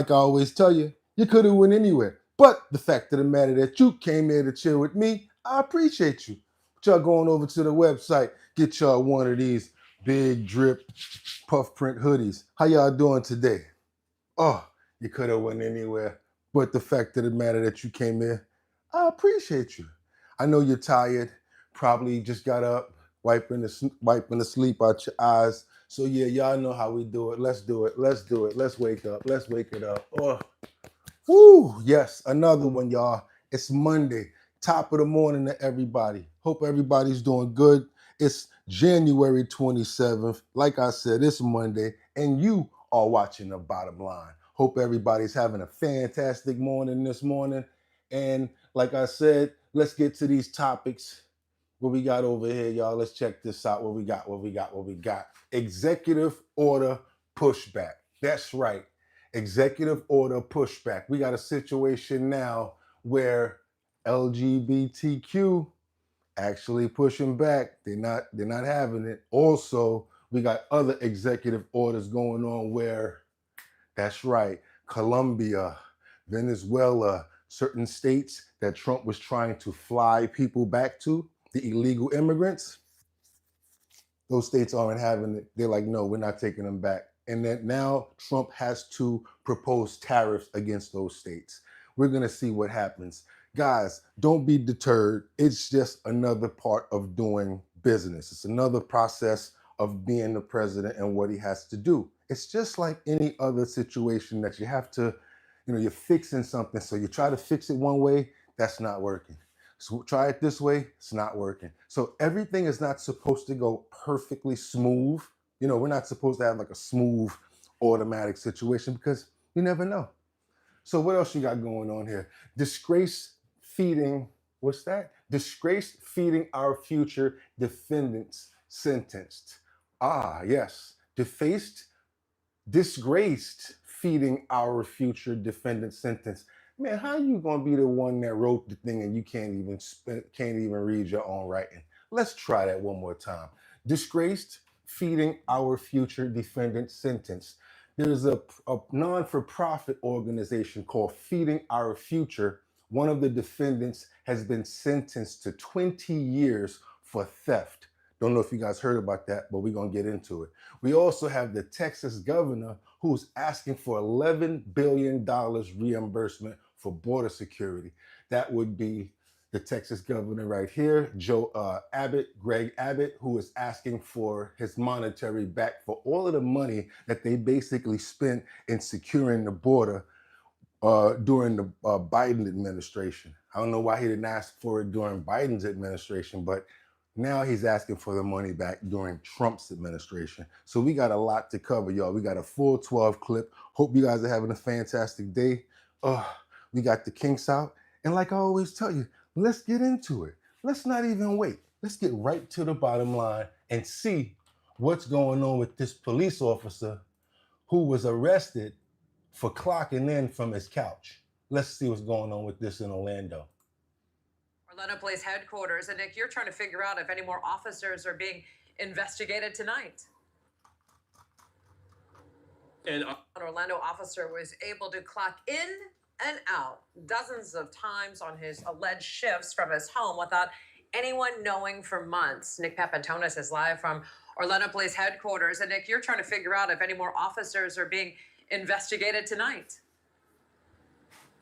Like I always tell you, you could have went anywhere. But the fact of the matter that you came here to chill with me, I appreciate you. But y'all going over to the website, get y'all one of these big drip puff print hoodies. How y'all doing today? Oh, you could have went anywhere. But the fact of the matter that you came here, I appreciate you. I know you're tired. Probably just got up, wiping the sleep out your eyes. So yeah, y'all know how we do it. Let's do it. Let's do it. Let's wake up. Let's wake it up. Oh, woo! Yes, another one, y'all. It's Monday. Top of the morning to everybody. Hope everybody's doing good. It's January 27th. Like I said, it's Monday, and you are watching The Bottom Line. Hope everybody's having a fantastic morning this morning. And like I said, let's get to these topics. What we got over here, y'all? Let's check this out. What we got. Executive order pushback. That's right. Executive order pushback. We got a situation now where LGBTQ actually pushing back. They're not having it. Also, we got other executive orders going on where, that's right, Colombia, Venezuela, certain states that Trump was trying to fly people back to, the illegal immigrants, those states aren't having it. They're like, no, we're not taking them back. And that now Trump has to propose tariffs against those states. We're going to see what happens. Guys, don't be deterred. It's just another part of doing business. It's another process of being the president and what he has to do. It's just like any other situation that you have to, you're fixing something. So you try to fix it one way, that's not working. So try it this way, it's not working. So everything is not supposed to go perfectly smooth. We're not supposed to have like a smooth automatic situation because you never know. So what else you got going on here? Disgrace feeding our future defendants sentenced. Ah, yes. Disgraced feeding our future defendant sentenced. Man, how you gonna be the one that wrote the thing and you can't even read your own writing? Let's try that one more time. Disgraced feeding our future defendant sentenced. There's a non-for-profit organization called Feeding Our Future. One of the defendants has been sentenced to 20 years for theft. Don't know if you guys heard about that, but we're going to get into it. We also have the Texas governor who's asking for $11 billion reimbursement for border security. That would be the Texas governor right here, Greg Abbott, who is asking for his monetary back for all of the money that they basically spent in securing the border during the Biden administration. I don't know why he didn't ask for it during Biden's administration, but now he's asking for the money back during Trump's administration. So we got a lot to cover, y'all. We got a full 12 clip. Hope you guys are having a fantastic day. We got the kinks out. And like I always tell you, let's get into it. Let's not even wait. Let's get right to the bottom line and see what's going on with this police officer who was arrested for clocking in from his couch. Let's see what's going on with this in Orlando. Orlando Police Headquarters. And Nick, you're trying to figure out if any more officers are being investigated tonight. An Orlando officer was able to clock in and out dozens of times on his alleged shifts from his home without anyone knowing for months. Nick Papantonis is live from Orlando Police Headquarters. And Nick, you're trying to figure out if any more officers are being investigated tonight.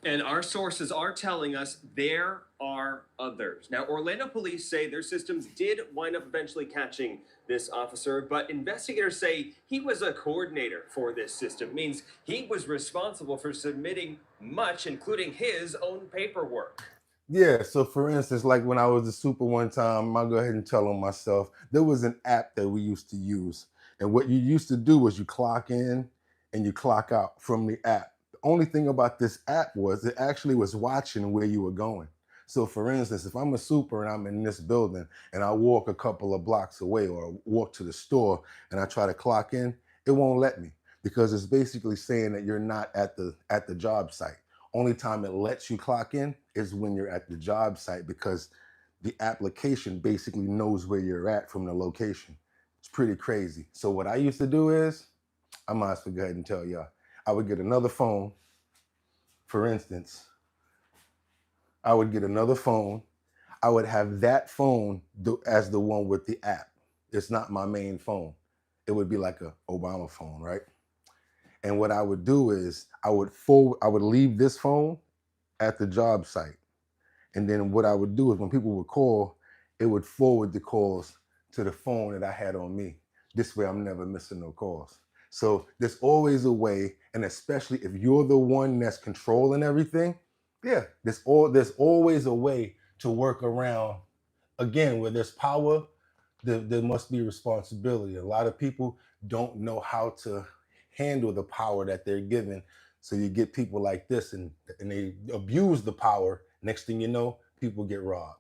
And our sources are telling us there are others. Now, Orlando police say their systems did wind up eventually catching this officer, but investigators say he was a coordinator for this system. It means he was responsible for submitting much, including his own paperwork. Yeah, so for instance, like when I was a super one time, I'll go ahead and tell on myself, there was an app that we used to use. And what you used to do was you clock in and you clock out from the app. The only thing about this app was it actually was watching where you were going. So for instance, if I'm a super and I'm in this building and I walk a couple of blocks away or walk to the store and I try to clock in, it won't let me because it's basically saying that you're not at the job site. Only time it lets you clock in is when you're at the job site because the application basically knows where you're at from the location. It's pretty crazy. So what I used to do is, I might as well go ahead and tell y'all, I would get another phone For instance, I would get another phone. I would have that phone as the one with the app. It's not my main phone. It would be like a Obama phone, right? And what I would do is I would leave this phone at the job site. And then what I would do is when people would call, it would forward the calls to the phone that I had on me. This way I'm never missing no calls. So there's always a way, and especially if you're the one that's controlling everything, yeah, there's always a way to work around. Again, where there's power, there must be responsibility. A lot of people don't know how to handle the power that they're given. So you get people like this and they abuse the power. Next thing you know, people get robbed.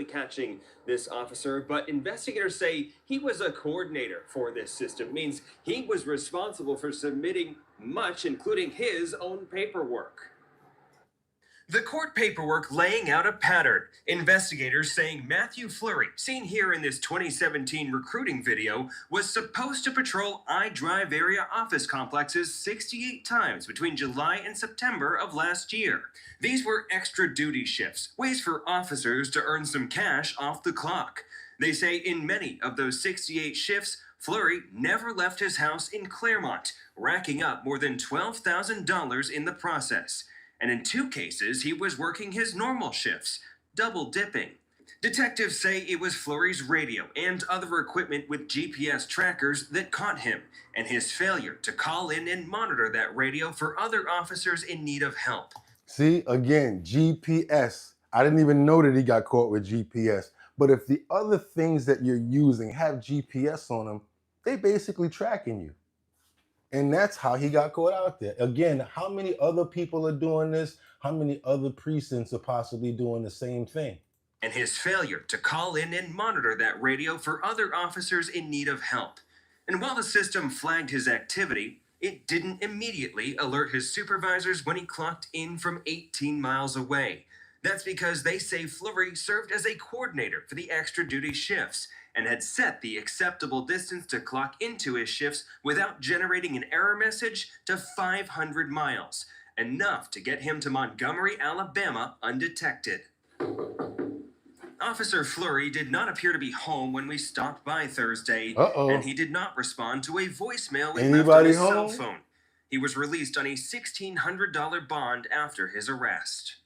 Catching this officer, but investigators say he was a coordinator for this system. Means he was responsible for submitting much, including his own paperwork. The court paperwork laying out a pattern. Investigators saying Matthew Fleury, seen here in this 2017 recruiting video, was supposed to patrol iDrive area office complexes 68 times between July and September of last year. These were extra duty shifts, ways for officers to earn some cash off the clock. They say in many of those 68 shifts, Fleury never left his house in Claremont, racking up more than $12,000 in the process. And in 2 cases, he was working his normal shifts, double dipping. Detectives say it was Fleury's radio and other equipment with GPS trackers that caught him, and his failure to call in and monitor that radio for other officers in need of help. See, again, GPS. I didn't even know that he got caught with GPS. But if the other things that you're using have GPS on them, they basically tracking you. And that's how he got caught out there. Again, how many other people are doing this? How many other precincts are possibly doing the same thing? And his failure to call in and monitor that radio for other officers in need of help. And while the system flagged his activity, it didn't immediately alert his supervisors when he clocked in from 18 miles away. That's because they say Fleury served as a coordinator for the extra duty shifts and had set the acceptable distance to clock into his shifts without generating an error message to 500 miles, enough to get him to Montgomery, Alabama undetected. Officer Fleury did not appear to be home when we stopped by Thursday, and he did not respond to a voicemail we left on his cell phone. He was released on a $1,600 bond after his arrest.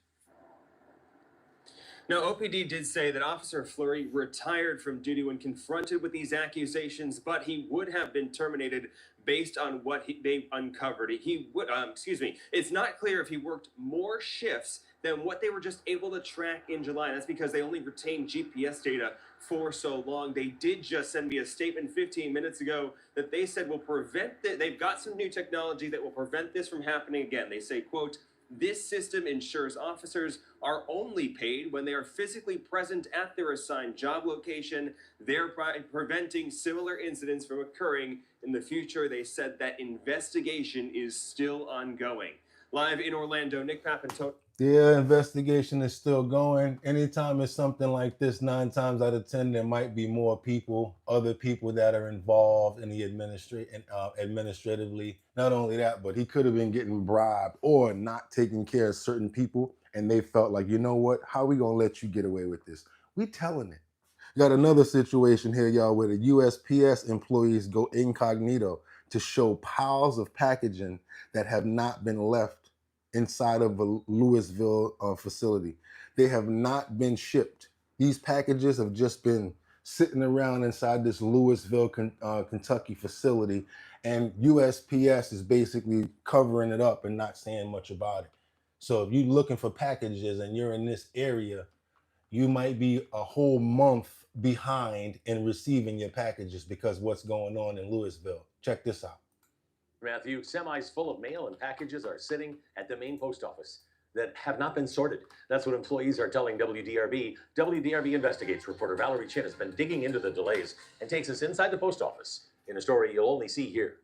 Now, OPD did say that Officer Fleury retired from duty when confronted with these accusations, but he would have been terminated based on what they uncovered. It's not clear if he worked more shifts than what they were just able to track in July. That's because they only retained GPS data for so long. They did just send me a statement 15 minutes ago that they said will prevent that. They've got some new technology that will prevent this from happening again. They say, quote, "This system ensures officers are only paid when they are physically present at their assigned job location, thereby preventing similar incidents from occurring in the future." They said that investigation is still ongoing. Live in Orlando, Nick Papantone. Yeah, investigation is still going. Anytime it's something like this, 9 times out of 10, there might be more people, other people that are involved in the administratively. Not only that, but he could have been getting bribed or not taking care of certain people, and they felt like, you know what? How are we gonna let you get away with this? We telling it. Got another situation here, y'all, where the USPS employees go incognito to show piles of packaging that have not been left inside of a Louisville facility. They have not been shipped. These packages have just been sitting around inside this Louisville, Kentucky facility, and USPS is basically covering it up and not saying much about it. So if you're looking for packages and you're in this area, you might be a whole month behind in receiving your packages because what's going on in Louisville. Check this out. Matthew, semis full of mail and packages are sitting at the main post office that have not been sorted. That's what employees are telling WDRB. WDRB Investigates reporter Valerie Chin has been digging into the delays and takes us inside the post office in a story you'll only see here.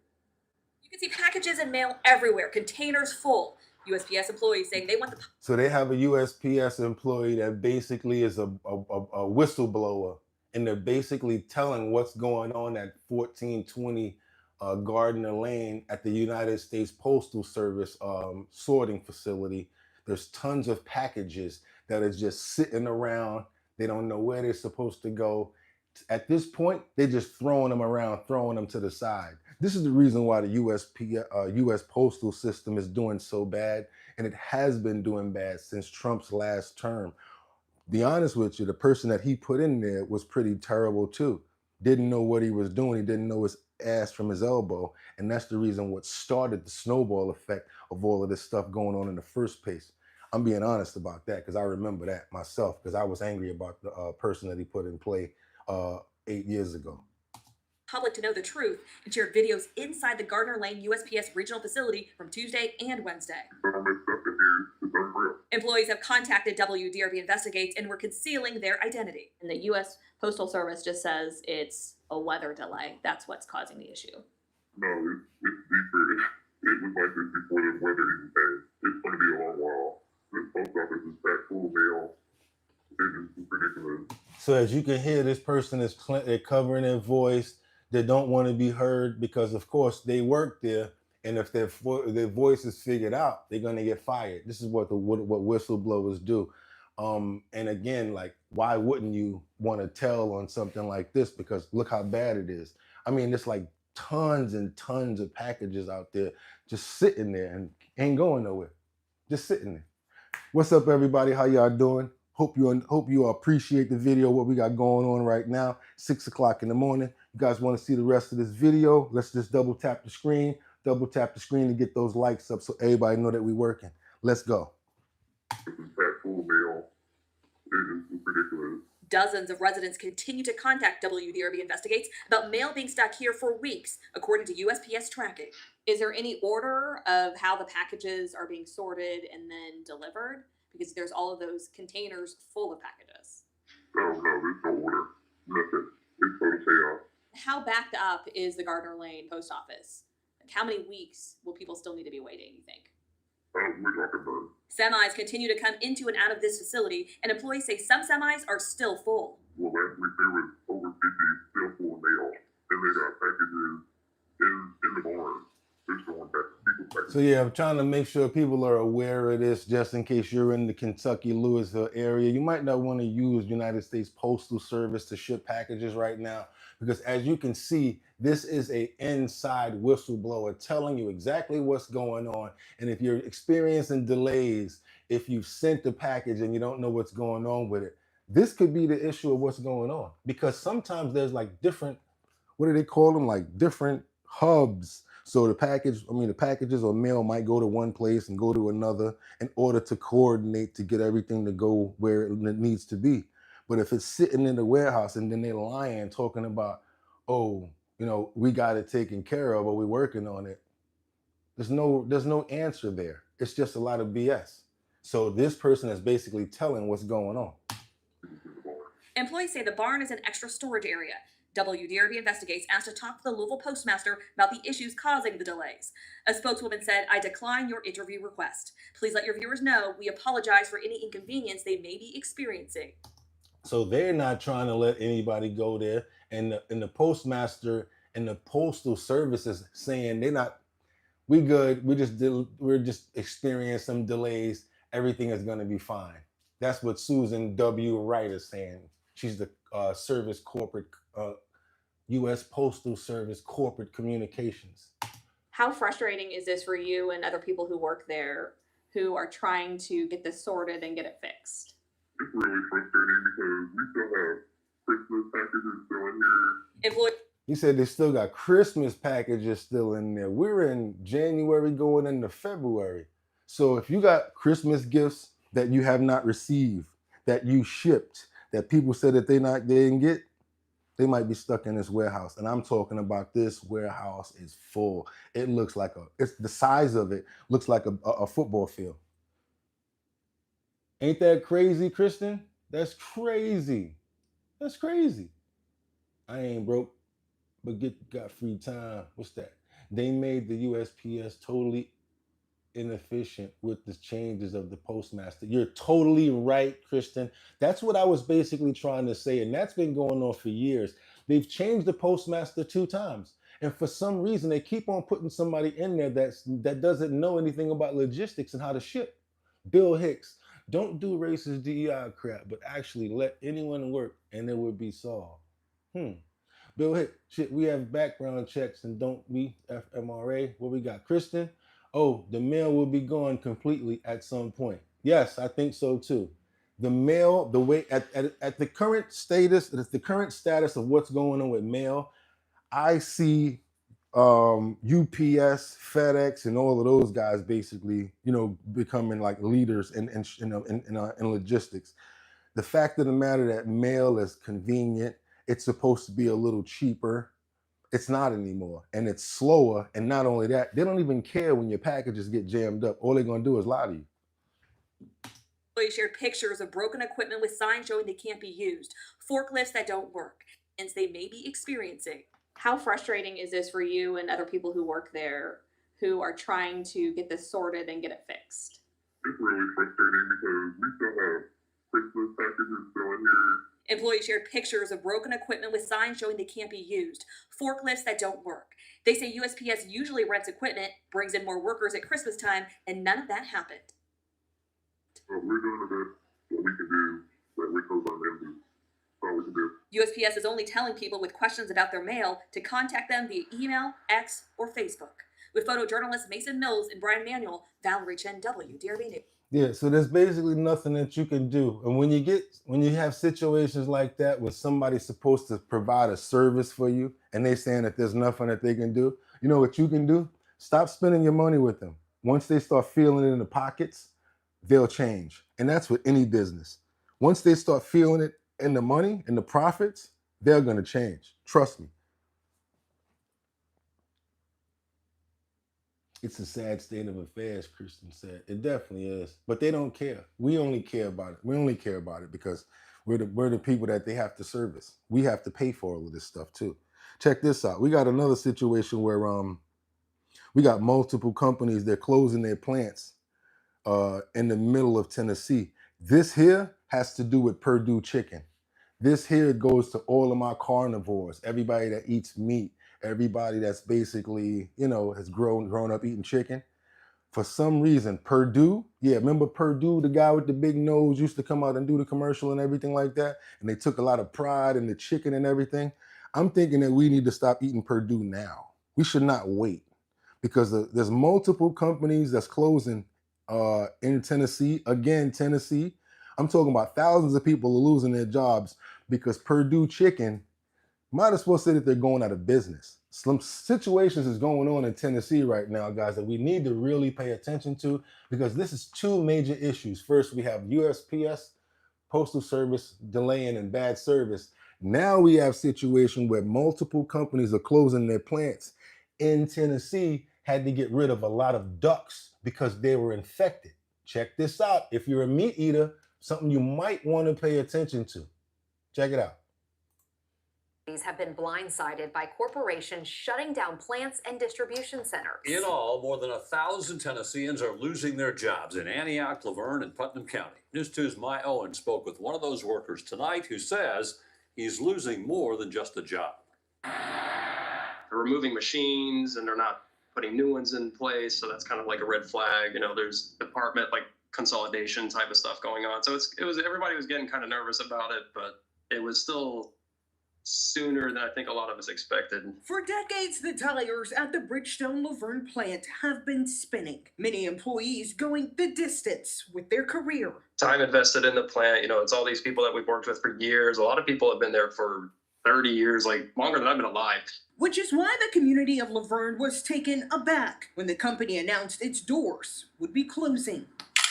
You can see packages and mail everywhere, containers full. USPS employees saying they want the... So they have a USPS employee that basically is a whistleblower, and they're basically telling what's going on at 1420 Gardner Lane at the United States Postal Service sorting facility. There's tons of packages that are just sitting around. They don't know where they're supposed to go. At this point, they're just throwing them around, throwing them to the side. This is the reason why the U.S. postal system is doing so bad, and it has been doing bad since Trump's last term. Be honest with you, the person that he put in there was pretty terrible too. Didn't know what he was doing. He didn't know his ass from his elbow, and that's the reason what started the snowball effect of all of this stuff going on in the first place. I'm being honest about that because I remember that myself because I was angry about the person that he put in play 8 years ago. Public to know the truth and shared videos inside the Gardner Lane USPS regional facility from Tuesday and Wednesday. Employees have contacted WDRB Investigates and were concealing their identity. And the U.S. Postal Service just says it's a weather delay. That's what's causing the issue. No, it's deeper. It was like this before the weather even passed. It's going to be a long while. This post office is packed full of mail. It is ridiculous. So as you can hear, this person is covering their voice. They don't want to be heard because, of course, they work there. And if their voice is figured out, they're going to get fired. This is what whistleblowers do. And again, like, why wouldn't you want to tell on something like this? Because look how bad it is. I mean, it's like tons and tons of packages out there just sitting there and ain't going nowhere. Just sitting there. What's up, everybody? How y'all doing? Hope you appreciate the video, what we got going on right now, 6 o'clock in the morning. You guys want to see the rest of this video? Let's just double tap the screen to get those likes up so everybody know that we're working. Let's go. This is packed full of mail. It is ridiculous. Dozens of residents continue to contact WDRB Investigates about mail being stuck here for weeks, according to USPS tracking. Is there any order of how the packages are being sorted and then delivered? Because there's all of those containers full of packages. No, there's no order. Nothing. It's total chaos. How backed up is the Gardner Lane post office? Like, how many weeks will people still need to be waiting, you think? We're talking about Semis continue to come into and out of this facility, and employees say some semis are still full. well, last week there was over 50 still full of mail, and they got packages in the barn. They're storing people's packages. So yeah, I'm trying to make sure people are aware of this just in case you're in the Kentucky, Louisville area. You might not want to use United States Postal Service to ship packages right now because as you can see, this is an inside whistleblower telling you exactly what's going on. And if you're experiencing delays, if you've sent the package and you don't know what's going on with it, this could be the issue of what's going on because sometimes there's like different, what do they call them? Like different hubs. So the packages or mail might go to one place and go to another in order to coordinate to get everything to go where it needs to be. But if it's sitting in the warehouse and then they're lying, talking about, oh, you know, we got it taken care of or we're working on it. There's no answer there. It's just a lot of BS. So this person is basically telling what's going on. Employees say the barn is an extra storage area. WDRB Investigates asked to talk to the Louisville postmaster about the issues causing the delays. A spokeswoman said, "I decline your interview request. Please let your viewers know we apologize for any inconvenience they may be experiencing." So they're not trying to let anybody go there. And the postmaster and the postal service is saying we good. We're just experiencing some delays. Everything is going to be fine. That's what Susan W. Wright is saying. She's the U.S. Postal Service Corporate Communications. How frustrating is this for you and other people who work there who are trying to get this sorted and get it fixed? It's really frustrating because we still have Christmas packages still in here. He said they still got Christmas packages still in there. We're in January going into February. So if you got Christmas gifts that you have not received, that you shipped, that people said that they didn't get, they might be stuck in this warehouse. And I'm talking about this warehouse is full. It looks like it's the size of it looks like a football field. Ain't that crazy, Kristen? That's crazy. That's crazy. I ain't broke, but got free time. What's that? They made the USPS totally inefficient with the changes of the postmaster. You're totally right, Kristen. That's what I was basically trying to say, and that's been going on for years. They've changed the postmaster 2 times, And for some reason, they keep on putting somebody in there that doesn't know anything about logistics and how to ship. Bill Hicks, don't do racist DEI crap, but actually let anyone work and it would be solved. Bill Hicks, shit, we have background checks and don't we FMRA? What we got? Kristen? Oh, the mail will be gone completely at some point. Yes, I think so too. The mail, the way at the current status, of what's going on with mail, I see UPS, FedEx, and all of those guys basically, becoming like leaders in logistics. The fact of the matter that mail is convenient, it's supposed to be a little cheaper. It's not anymore, and it's slower. And not only that, they don't even care when your packages get jammed up. All they're gonna do is lie to you. Employees shared pictures of broken equipment with signs showing they can't be used, forklifts that don't work, and they may be experiencing. How frustrating is this for you and other people who work there who are trying to get this sorted and get it fixed? It's really frustrating because we still have Christmas packages still in here. Employees shared pictures of broken equipment with signs showing they can't be used, forklifts that don't work. They say USPS usually rents equipment, brings in more workers at Christmas time, and none of that happened. But we're doing the best that we can do, that we close on them. That's all we can do. USPS is only telling people with questions about their mail to contact them via email, X, or Facebook. With photojournalists Mason Mills and Brian Manuel, Valerie Chen, WDRB News. Yeah, so there's basically nothing that you can do. And when you have situations like that where somebody's supposed to provide a service for you and they're saying that there's nothing that they can do, you know what you can do? Stop spending your money with them. Once they start feeling it in the pockets, they'll change. And that's with any business. Once they start feeling it in the money, in the profits, they're going to change. Trust me. It's a sad state of affairs, Kristen said. It definitely is. But they don't care. We only care about it. We only care about it because we're the people that they have to service. We have to pay for all of this stuff too. Check this out. We got another situation where we got multiple companies, they're closing their plants in the middle of Tennessee. This here has to do with Purdue Chicken. This here goes to all of my carnivores, everybody that eats meat, everybody that's basically, has grown up eating chicken. For some reason, Purdue, remember Purdue, the guy with the big nose used to come out and do the commercial and everything like that? And they took a lot of pride in the chicken and everything. I'm thinking that we need to stop eating Purdue now. We should not wait because there's multiple companies that's closing in Tennessee. Again, Tennessee, I'm talking about thousands of people are losing their jobs because Purdue Chicken, might as well say that they're going out of business. Some situations is going on in Tennessee right now, guys, that we need to really pay attention to because this is two major issues. First, we have USPS, Postal Service, delaying and bad service. Now we have a situation where multiple companies are closing their plants in Tennessee, had to get rid of a lot of ducks because they were infected. Check this out. If you're a meat eater, something you might want to pay attention to. Check it out. These have been blindsided by corporations shutting down plants and distribution centers. In all, more than 1,000 Tennesseans are losing their jobs in Antioch, Laverne, and Putnam County. News 2's Mike Owen spoke with one of those workers tonight who says he's losing more than just a job. They're removing machines and they're not putting new ones in place, so that's kind of like a red flag. There's department consolidation type of stuff going on. So everybody was getting kind of nervous about it, but it was still sooner than I think a lot of us expected. For decades, the tires at the Bridgestone Laverne plant have been spinning. Many employees going the distance with their career. Time invested in the plant, it's all these people that we've worked with for years. A lot of people have been there for 30 years, longer than I've been alive. Which is why the community of Laverne was taken aback when the company announced its doors would be closing.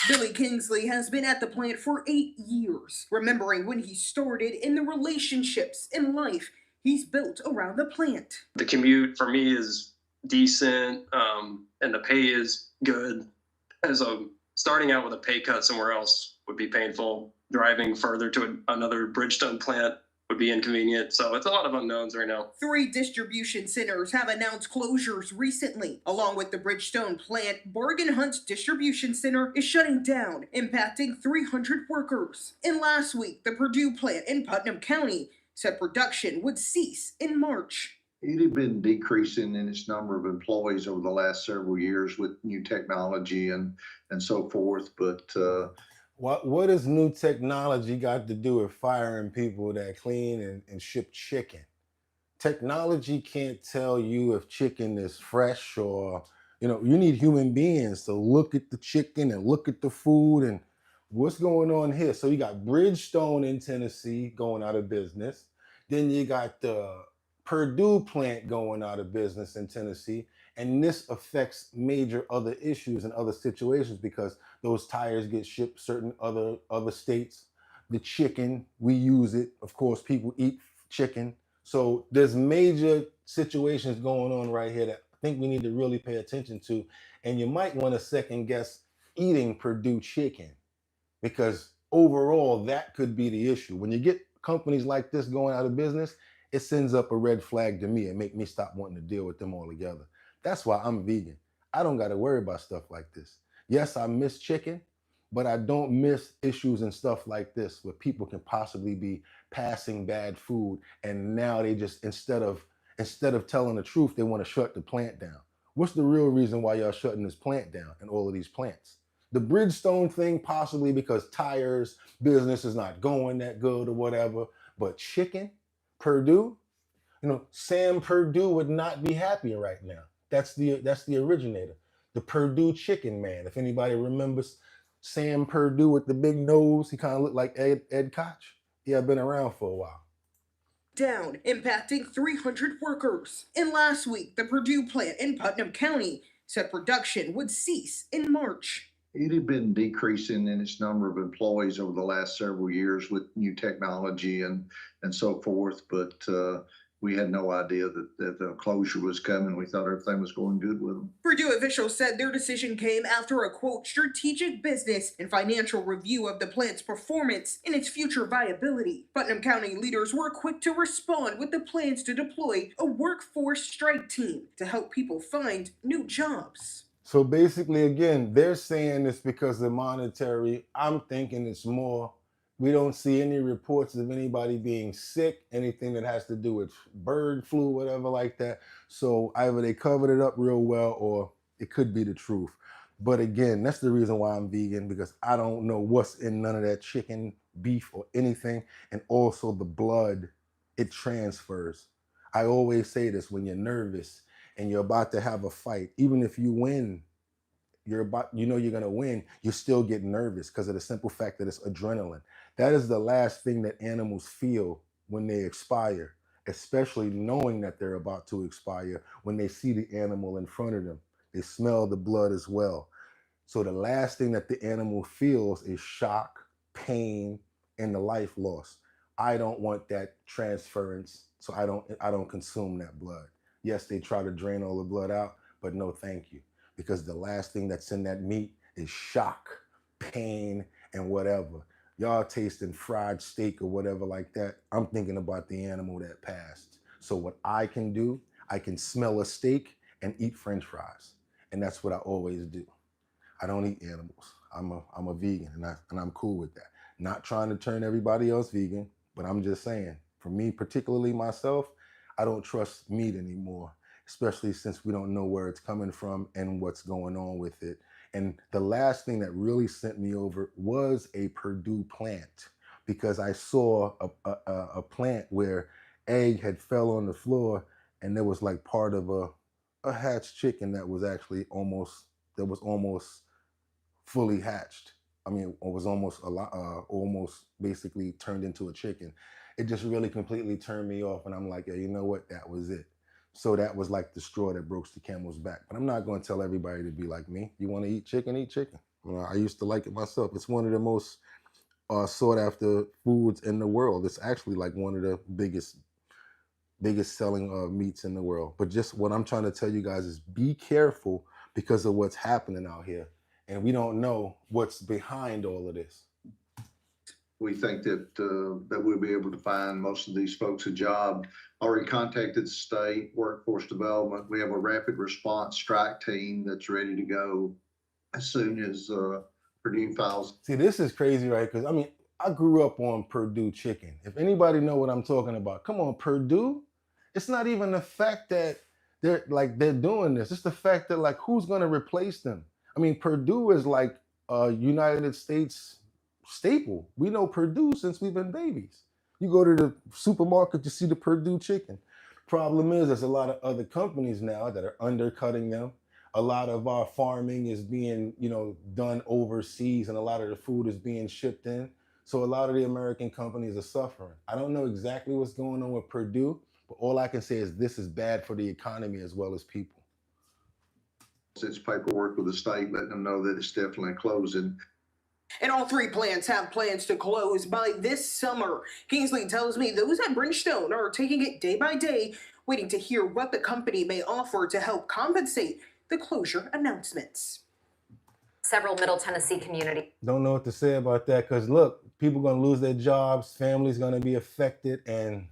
Billy Kingsley has been at the plant for 8 years, remembering when he started in the relationships and life he's built around the plant. The commute for me is decent, and the pay is good. So starting out with a pay cut somewhere else would be painful. Driving further to another Bridgestone plant would be inconvenient. So it's a lot of unknowns right now. 3 distribution centers have announced closures recently. Along with the Bridgestone plant, Bargain Hunt Distribution Center is shutting down, impacting 300 workers. And last week, the Purdue plant in Putnam County said production would cease in March. It had been decreasing in its number of employees over the last several years with new technology and so forth. But what does new technology got to do with firing people that clean and ship chicken? Technology can't tell you if chicken is fresh or, you need human beings to look at the chicken and look at the food and what's going on here. So you got Bridgestone in Tennessee going out of business. Then you got the Purdue plant going out of business in Tennessee. And this affects major other issues and other situations because those tires get shipped certain other states. The chicken, we use it. Of course, people eat chicken. So there's major situations going on right here that I think we need to really pay attention to. And you might want to second guess eating Purdue chicken because overall that could be the issue. When you get companies like this going out of business, it sends up a red flag to me and make me stop wanting to deal with them altogether. That's why I'm vegan. I don't got to worry about stuff like this. Yes, I miss chicken, but I don't miss issues and stuff like this where people can possibly be passing bad food and now they just instead of telling the truth, they want to shut the plant down. What's the real reason why y'all shutting this plant down and all of these plants? The Bridgestone thing, possibly because tires business is not going that good or whatever, but chicken, Purdue, Sam Purdue would not be happy right now. That's the originator, the Purdue chicken man. If anybody remembers Sam Purdue with the big nose, he kind of looked like Ed Koch. Yeah, I've been around for a while. Down, impacting 300 workers. And last week, the Purdue plant in Putnam County said production would cease in March. it had been decreasing in its number of employees over the last several years with new technology and so forth. But we had no idea that the closure was coming. We thought everything was going good with them. Purdue officials said their decision came after a, quote, strategic business and financial review of the plant's performance and its future viability. Putnam County leaders were quick to respond with the plans to deploy a workforce strike team to help people find new jobs. So basically, again, they're saying this because of monetary. I'm thinking it's more, we don't see any reports of anybody being sick, anything that has to do with bird flu, whatever like that. So either they covered it up real well or it could be the truth. But again, that's the reason why I'm vegan, because I don't know what's in none of that chicken, beef, or anything. And also the blood, it transfers. I always say this, when you're nervous and you're about to have a fight, even if you win, you're gonna win, you still get nervous because of the simple fact that it's adrenaline. That is the last thing that animals feel when they expire, especially knowing that they're about to expire. When they see the animal in front of them, they smell the blood as well. So the last thing that the animal feels is shock, pain, and the life loss. I don't want that transference, so I don't consume that blood. Yes, they try to drain all the blood out, but no thank you. Because the last thing that's in that meat is shock, pain, and whatever. Y'all tasting fried steak or whatever like that. I'm thinking about the animal that passed. So what I can do, I can smell a steak and eat French fries. And that's what I always do. I don't eat animals. I'm a vegan and I'm cool with that. Not trying to turn everybody else vegan, but I'm just saying, for me, particularly myself, I don't trust meat anymore, especially since we don't know where it's coming from and what's going on with it. And the last thing that really sent me over was a Purdue plant, because I saw a plant where egg had fell on the floor and there was like part of a hatched chicken that was actually almost fully hatched. I mean, it was almost basically turned into a chicken. It just really completely turned me off. And I'm like, yeah, you know what? That was it. So that was like the straw that broke the camel's back. But I'm not going to tell everybody to be like me. You want to eat chicken, eat chicken. Well, I used to like it myself. It's one of the most sought after foods in the world. It's actually like one of the biggest selling meats in the world. But just what I'm trying to tell you guys is be careful because of what's happening out here. And we don't know what's behind all of this. We think that we'll be able to find most of these folks a job. Already contacted the state workforce development. We have a rapid response strike team that's ready to go as soon as Purdue files. See, this is crazy, right? Because I mean, I grew up on Purdue chicken. If anybody know what I'm talking about, come on, Purdue. It's not even the fact that they're doing this. It's the fact that like who's gonna replace them? I mean, Purdue is like a United States staple. We know Purdue since we've been babies. You go to the supermarket, you see the Purdue chicken. Problem is, there's a lot of other companies now that are undercutting them. A lot of our farming is being, done overseas, and a lot of the food is being shipped in. So a lot of the American companies are suffering. I don't know exactly what's going on with Purdue, but all I can say is this is bad for the economy as well as people. It's paperwork with the state, letting them know that it's definitely closing. And all three plants have plans to close by this summer. Kingsley tells me those at Bridgestone are taking it day by day, waiting to hear what the company may offer to help compensate the closure announcements. Several Middle Tennessee communities. Don't know what to say about that because look, people are going to lose their jobs, families going to be affected, and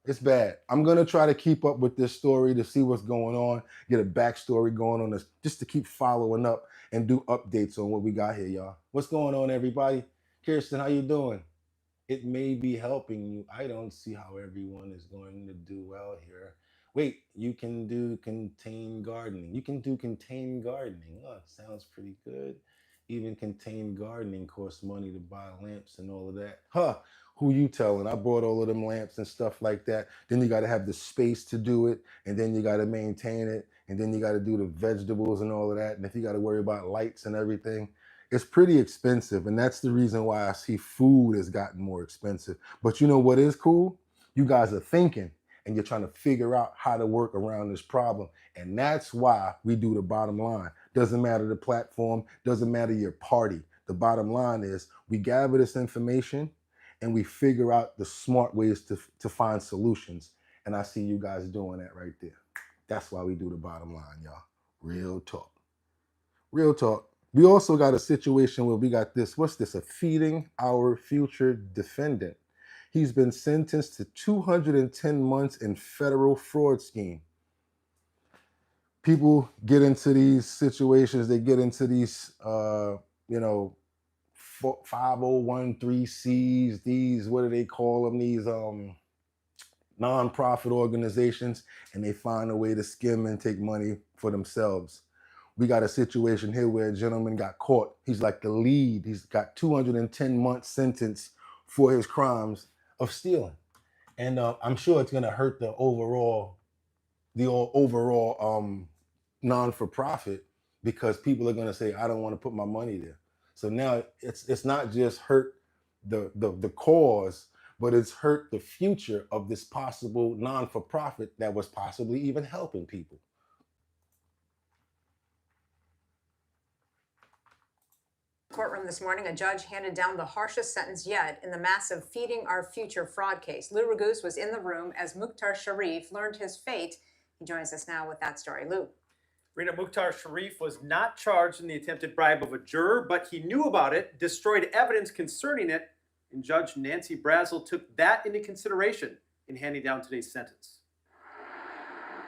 it's bad. I'm going to try to keep up with this story to see what's going on, get a backstory going on this, just to keep following up and do updates on what we got here, y'all. What's going on, everybody? Kirsten, how you doing? It may be helping you. I don't see how everyone is going to do well here. Wait, you can do contained gardening. You can do contained gardening. Oh, sounds pretty good. Even contained gardening costs money to buy lamps and all of that. Huh, who you telling? I bought all of them lamps and stuff like that. Then you got to have the space to do it, and then you got to maintain it, and then you got to do the vegetables and all of that. And if you got to worry about lights and everything, it's pretty expensive. And that's the reason why I see food has gotten more expensive. But you know what is cool? You guys are thinking, and you're trying to figure out how to work around this problem. And that's why we do the bottom line. Doesn't matter the platform, doesn't matter your party. The bottom line is we gather this information and we figure out the smart ways to find solutions. And I see you guys doing that right there. That's why we do the bottom line, y'all. Real talk. Real talk. We also got a situation where we got this, what's this? A feeding our future defendant. He's been sentenced to 210 months in federal fraud scheme. People get into these situations, they get into these, 501(c)(3)s, these, what do they call them? These nonprofit organizations, and they find a way to skim and take money for themselves. We got a situation here where a gentleman got caught. He's like the lead. He's got 210 months sentence for his crimes of stealing. And I'm sure it's gonna hurt the overall non-for-profit, because people are gonna say, I don't wanna put my money there. So now it's not just hurt the cause, but it's hurt the future of this possible non-for-profit that was possibly even helping people. Courtroom this morning, a judge handed down the harshest sentence yet in the massive Feeding Our Future fraud case. Lou Raguse was in the room as Mukhtar Sharif learned his fate. He joins us now with that story. Lou. Rita, Mukhtar Sharif was not charged in the attempted bribe of a juror, but he knew about it, destroyed evidence concerning it, and Judge Nancy Brazel took that into consideration in handing down today's sentence.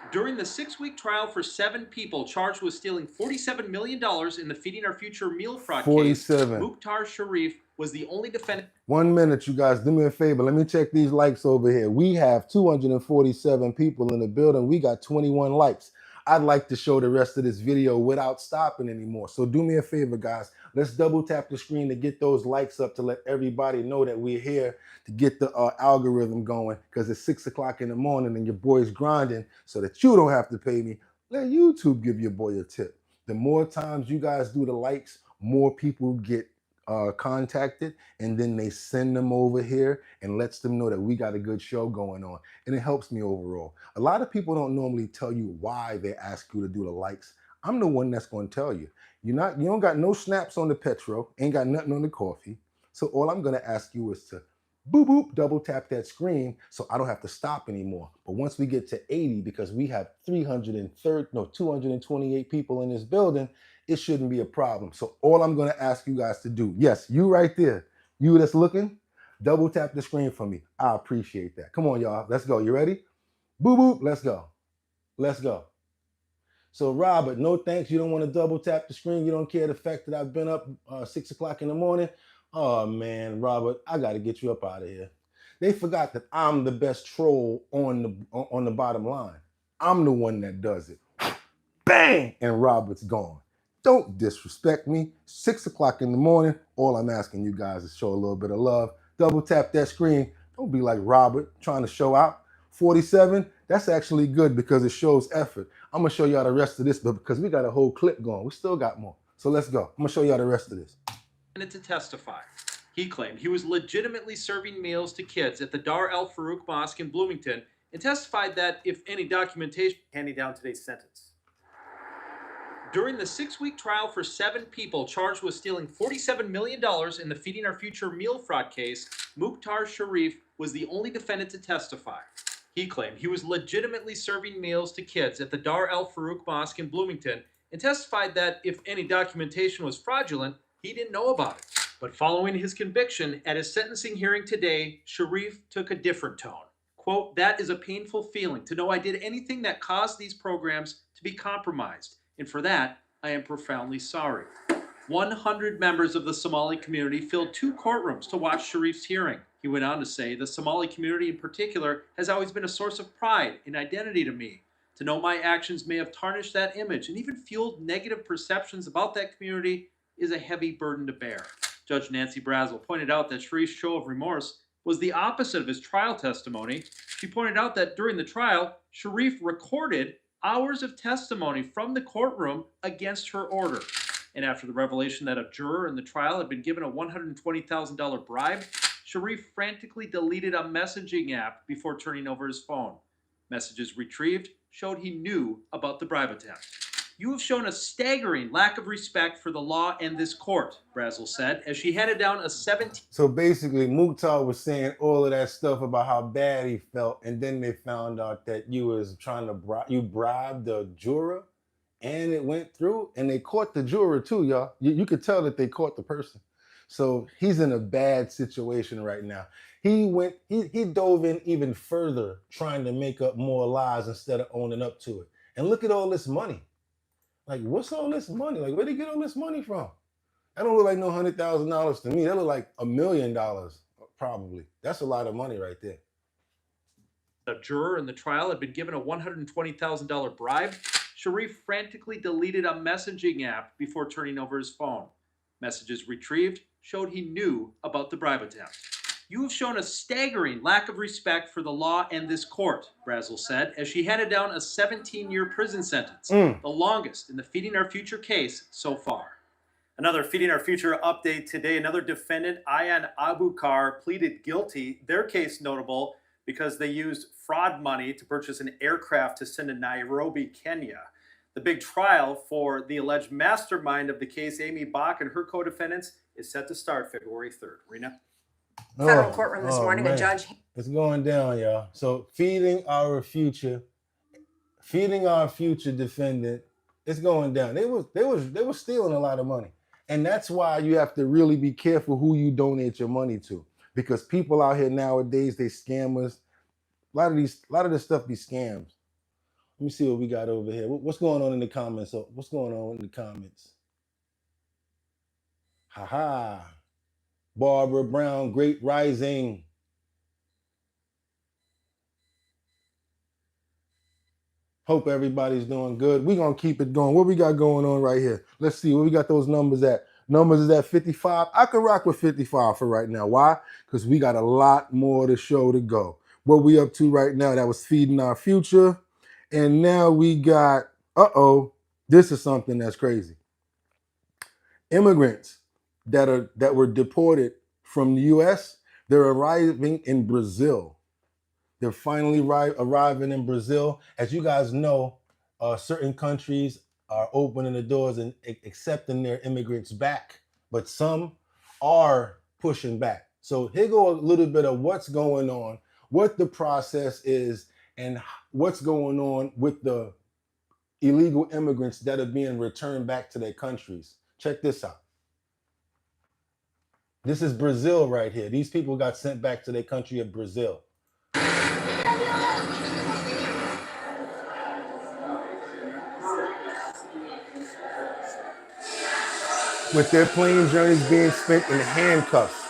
During the 6-week trial for 7 people charged with stealing $47 million in the Feeding Our Future meal fraud 47. case, Mukhtar Sharif was the only defendant. 1 minute, you guys, do me a favor. Let me check these likes over here. We have 247 people in the building. We got 21 likes. I'd like to show the rest of this video without stopping anymore. So do me a favor, guys. Let's double tap the screen to get those likes up to let everybody know that we're here to get the algorithm going, because it's 6 o'clock in the morning and your boy's grinding so that you don't have to pay me. Let YouTube give your boy a tip. The more times you guys do the likes, more people get contacted, and then they send them over here and lets them know that we got a good show going on, and it helps me overall. A lot of people don't normally tell you why they ask you to do the likes. I'm the one that's going to tell you. You don't got no snaps on the petrol, ain't got nothing on the coffee. So all I'm going to ask you is to boop boop double tap that screen so I don't have to stop anymore. But once we get to 80, because we have 228 people in this building, it shouldn't be a problem. So all I'm going to ask you guys to do, yes, you right there, you that's looking, double tap the screen for me. I appreciate that. Come on, y'all. Let's go. You ready? Boop, boop. Let's go. Let's go. So Robert, no thanks. You don't want to double tap the screen. You don't care the fact that I've been up 6 o'clock in the morning. Oh man, Robert, I got to get you up out of here. They forgot that I'm the best troll on the bottom line. I'm the one that does it. Bang! And Robert's gone. Don't disrespect me. 6 o'clock in the morning, all I'm asking you guys is show a little bit of love. Double tap that screen. Don't be like Robert trying to show out. 47, that's actually good because it shows effort. I'm going to show y'all the rest of this, but because we got a whole clip going, we still got more. So let's go. I'm going to show y'all the rest of this. To testify. He claimed he was legitimately serving meals to kids at the Dar El Farouk Mosque in Bloomington and testified that if any documentation handing down today's sentence. During the 6-week trial for 7 people charged with stealing $47 million in the Feeding Our Future meal fraud case, Mukhtar Sharif was the only defendant to testify. He claimed he was legitimately serving meals to kids at the Dar El Farouk Mosque in Bloomington and testified that if any documentation was fraudulent, he didn't know about it. But following his conviction at his sentencing hearing today, Sharif took a different tone. Quote, "That is a painful feeling to know I did anything that caused these programs to be compromised. And for that, I am profoundly sorry." 100 members of the Somali community filled 2 courtrooms to watch Sharif's hearing. He went on to say, "The Somali community in particular has always been a source of pride and identity to me. To know my actions may have tarnished that image and even fueled negative perceptions about that community is a heavy burden to bear." Judge Nancy Brazel pointed out that Sharif's show of remorse was the opposite of his trial testimony. She pointed out that during the trial, Sharif recorded hours of testimony from the courtroom against her order. And after the revelation that a juror in the trial had been given a $120,000 bribe, Sharif frantically deleted a messaging app before turning over his phone. Messages retrieved showed he knew about the bribe attempt. "You have shown a staggering lack of respect for the law and this court," Brazel said, as she handed down a 17... So basically, Mukhtar was saying all of that stuff about how bad he felt, and then they found out that you was trying to you bribed the juror, and it went through, and they caught the juror too, y'all. You could tell that they caught the person. So he's in a bad situation right now. He dove in even further, trying to make up more lies instead of owning up to it. And look at all this money. Like, what's all this money? Like, where'd he get all this money from? That don't look like no $100,000 to me. That look like $1 million, probably. That's a lot of money right there. A juror in the trial had been given a $120,000 bribe. Sharif frantically deleted a messaging app before turning over his phone. Messages retrieved showed he knew about the bribe attempt. "You have shown a staggering lack of respect for the law and this court," Brazel said, as she handed down a 17-year prison sentence, the longest in the Feeding Our Future case so far. Another Feeding Our Future update today. Another defendant, Ayan Abukar, pleaded guilty. Their case notable because they used fraud money to purchase an aircraft to send to Nairobi, Kenya. The big trial for the alleged mastermind of the case, Amy Bach, and her co-defendants is set to start February 3rd. Rena? Federal courtroom this morning, man. a judge. It's going down, y'all. So feeding our future defendant, it's going down. They were stealing a lot of money. And that's why you have to really be careful who you donate your money to. Because people out here nowadays, they scammers. A lot of this stuff be scams. Let me see what we got over here. What's going on in the comments? What's going on in the comments? Ha. Barbara Brown, Great Rising. Hope everybody's doing good. We're going to keep it going. What we got going on right here? Let's see. What we got those numbers at? Numbers is at 55. I can rock with 55 for right now. Why? Because we got a lot more to show to go. What we up to right now, that was Feeding Our Future. And now we got, this is something that's crazy. Immigrants that were deported from the U.S., they're arriving in Brazil. They're finally arriving in Brazil. As you guys know, certain countries are opening the doors and accepting their immigrants back, but some are pushing back. So here go a little bit of what's going on, what the process is, and what's going on with the illegal immigrants that are being returned back to their countries. Check this out. This is Brazil right here. These people got sent back to their country of Brazil. With their plane journeys being spent in handcuffs.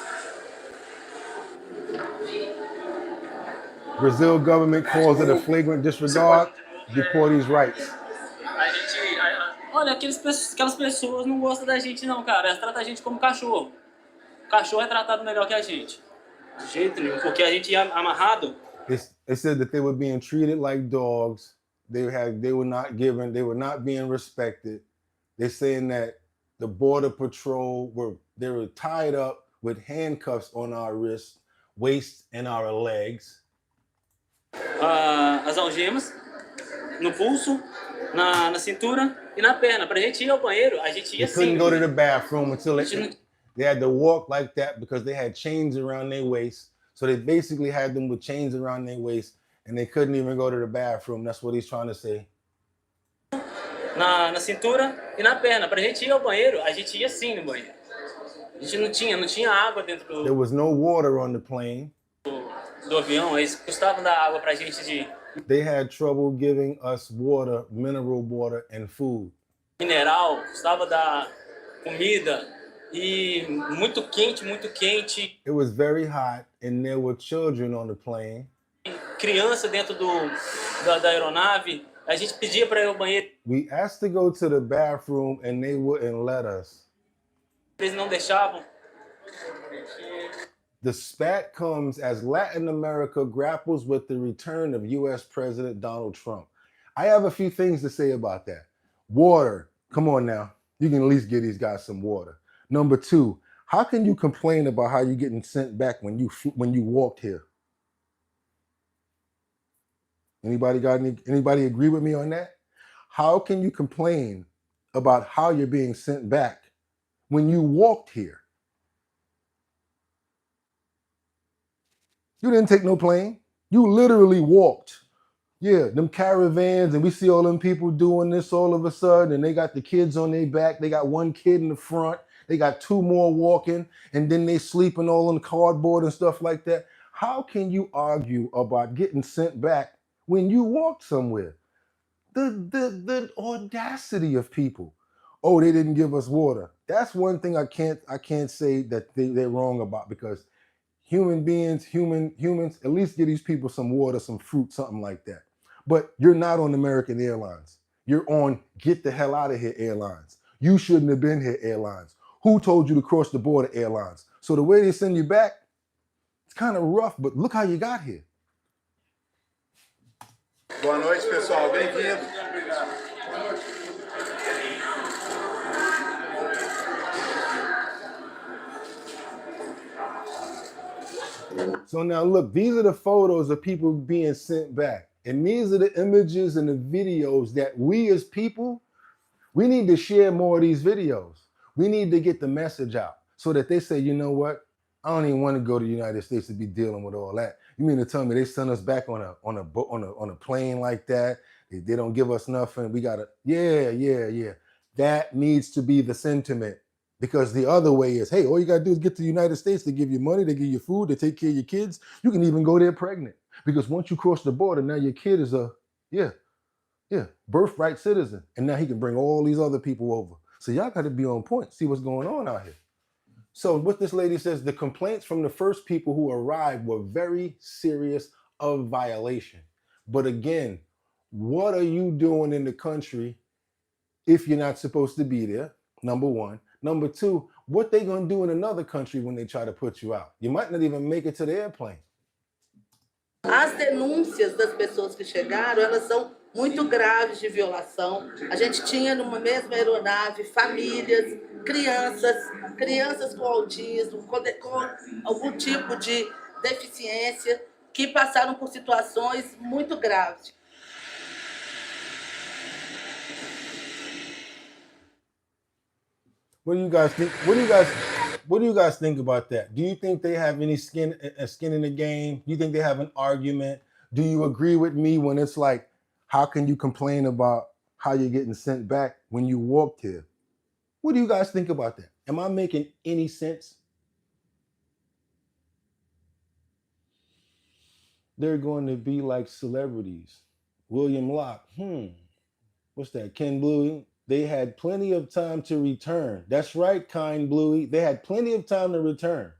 Brazil government calls it a flagrant disregard. Deport these rights. Olha, aquelas pessoas não gostam da gente não, cara. Elas tratam a gente como cachorro. O cachorro é tratado melhor que a gente. De jeito nenhum, porque a gente ia amarrado. They said that they were being treated like dogs. They were not being respected. They're saying that the border patrol they were tied up with handcuffs on our wrists, waist, and our legs. As algemas no pulso, na cintura e na perna. Pra gente ir ao banheiro, a gente ia They couldn't assim. go to the bathroom until they had to walk like that because they had chains around their waist. So they basically had them with chains around their waist and they couldn't even go to the bathroom. That's what he's trying to say. Na cintura e na perna. Pra gente ir ao banheiro, a gente ia assim no banheiro. A gente não tinha água dentro There was no water on the plane. do avião. Eles custavam dar água pra gente de They had trouble giving us water, mineral water, and food. mineral, custava dar comida. E muito quente, muito quente. It was very hot, and there were children on the plane. Criança dentro da aeronave. A gente pedia para ir ao banheiro. We asked to go to the bathroom, and they wouldn't let us. Eles não deixavam. The spat comes as Latin America grapples with the return of U.S. President Donald Trump. I have a few things to say about that. Water. Come on now. You can at least give these guys some water. Number two, how can you complain about how you're getting sent back when you walked here? Anybody agree with me on that? How can you complain about how you're being sent back when you walked here? You didn't take no plane. You literally walked. Yeah, them caravans, and we see all them people doing this all of a sudden, and they got the kids on their back. They got one kid in the front. They got two more walking, and then they sleeping all on cardboard and stuff like that. How can you argue about getting sent back when you walked somewhere? The audacity of people. Oh, they didn't give us water. That's one thing I can't say that they're wrong about, because humans, at least give these people some water, some fruit, something like that. But you're not on American Airlines. You're on Get the Hell Out of Here Airlines. You shouldn't have been here Airlines. Who told you to cross the border Airlines? So the way they send you back, it's kind of rough, but look how you got here. Boa noite, pessoal. Bem-vindo. So now look, these are the photos of people being sent back. And these are the images and the videos that we as people, we need to share more of these videos. We need to get the message out so that they say, you know what? I don't even want to go to the United States to be dealing with all that. You mean to tell me they send us back on a plane like that? They don't give us nothing. We gotta, yeah. That needs to be the sentiment. Because the other way is, hey, all you got to do is get to the United States. They give you money, they give you food, they take care of your kids. You can even go there pregnant. Because once you cross the border, now your kid is a, birthright citizen. And now he can bring all these other people over. So y'all got to be on point, see what's going on out here. So what this lady says, the complaints from the first people who arrived were very serious of violation. But again, what are you doing in the country if you're not supposed to be there? Number one. Number two, what they gonna do in another country when they try to put you out? You might not even make it to the airplane. As denúncias das pessoas que chegaram, elas são muito graves de violação. A gente tinha numa mesma aeronave famílias, crianças com autismo, com algum tipo de deficiência, que passaram por situações muito graves. What do you guys think? What do you guys think about that? Do you think they have any skin in the game? Do you think they have an argument? Do you agree with me when it's like, how can you complain about how you're getting sent back when you walked here? What do you guys think about that? Am I making any sense? They're going to be like celebrities. William Locke. What's that? Ken Bluey. They had plenty of time to return. That's right, Kind Bluey. They had plenty of time to return.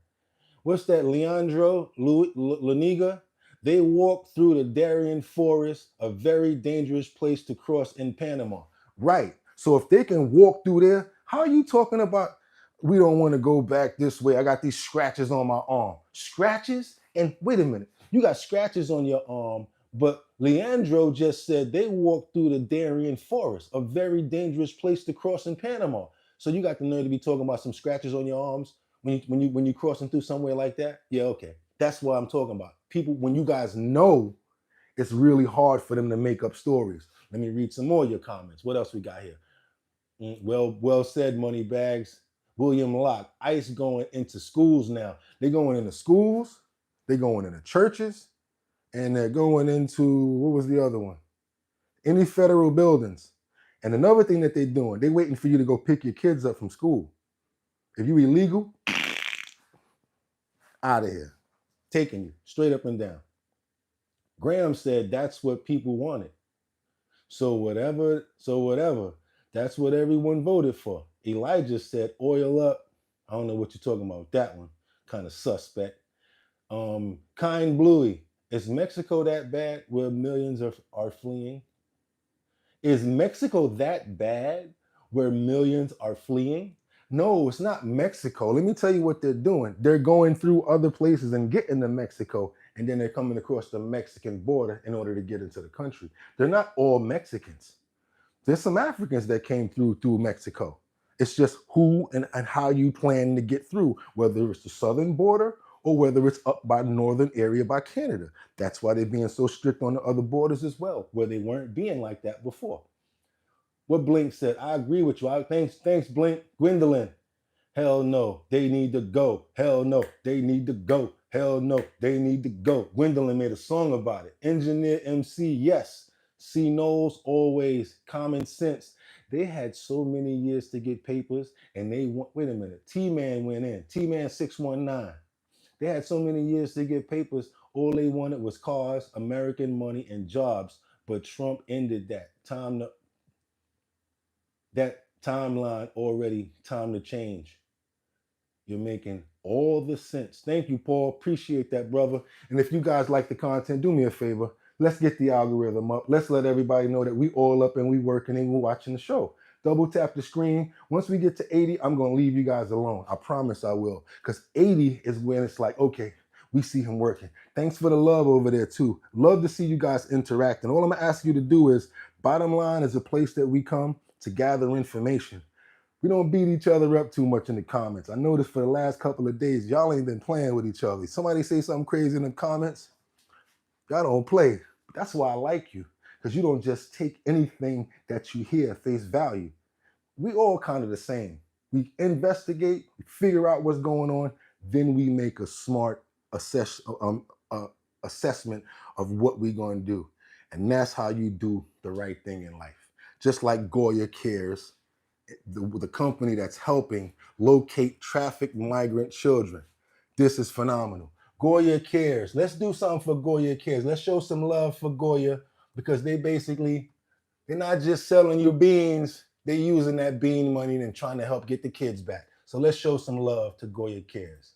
What's that? Leandro Laniga. They walked through the Darien Forest, a very dangerous place to cross in Panama. Right. So if they can walk through there, how are you talking about we don't want to go back this way? I got these scratches on my arm. Scratches? And wait a minute, you got scratches on your arm, but Leandro just said they walked through the Darien Forest, a very dangerous place to cross in Panama. So you got the nerve to be talking about some scratches on your arms when you crossing through somewhere like that? Yeah, okay. That's what I'm talking about. People, when you guys know, it's really hard for them to make up stories. Let me read some more of your comments. What else we got here? Well said, Money Bags. William Locke. ICE going into schools now. They're going into schools, they're going into churches, and they're going into, what was the other one? Any federal buildings. And another thing that they're doing, they're waiting for you to go pick your kids up from school. If you illegal, out of here. Taking you straight up and down. Graham said that's what people wanted. So whatever, that's what everyone voted for. Elijah said oil up. I don't know what you're talking about with that one. Kind of suspect. Kind Bluey, is Mexico that bad where millions are fleeing? Is Mexico that bad where millions are fleeing? No, it's not Mexico. Let me tell you what they're doing. They're going through other places and getting to Mexico, and then they're coming across the Mexican border in order to get into the country. They're not all Mexicans. There's some Africans that came through Mexico. It's just who and how you plan to get through, whether it's the southern border or whether it's up by the northern area by Canada. That's why they're being so strict on the other borders as well, where they weren't being like that before. What Blink said, I agree with you. Thanks, Blink. Gwendolyn, hell no, they need to go. Hell no, they need to go. Hell no, they need to go. Gwendolyn made a song about it. Engineer MC, yes. C. Knowles, always. Common sense. They had so many years to get papers, and they went, wait a minute, T-Man went in. T-Man 619. They had so many years to get papers. All they wanted was cars, American money, and jobs. But Trump ended that. That timeline already, time to change. You're making all the sense. Thank you, Paul. Appreciate that, brother. And if you guys like the content, do me a favor. Let's get the algorithm up. Let's let everybody know that we all up and we working and we're watching the show. Double tap the screen. Once we get to 80, I'm going to leave you guys alone. I promise I will. Because 80 is when it's like, okay, we see him working. Thanks for the love over there, too. Love to see you guys interact. And all I'm going to ask you to do is, Bottom Line is a place that we come to gather information. We don't beat each other up too much in the comments. I noticed for the last couple of days, y'all ain't been playing with each other. Somebody say something crazy in the comments, y'all don't play. That's why I like you, because you don't just take anything that you hear at face value. We all kind of the same. We investigate, we figure out what's going on, then we make a smart assessment of what we're going to do. And that's how you do the right thing in life. Just like Goya Cares, the company that's helping locate trafficked migrant children. This is phenomenal. Goya Cares. Let's do something for Goya Cares. Let's show some love for Goya, because they're not just selling you beans, they're using that bean money and trying to help get the kids back. So let's show some love to Goya Cares.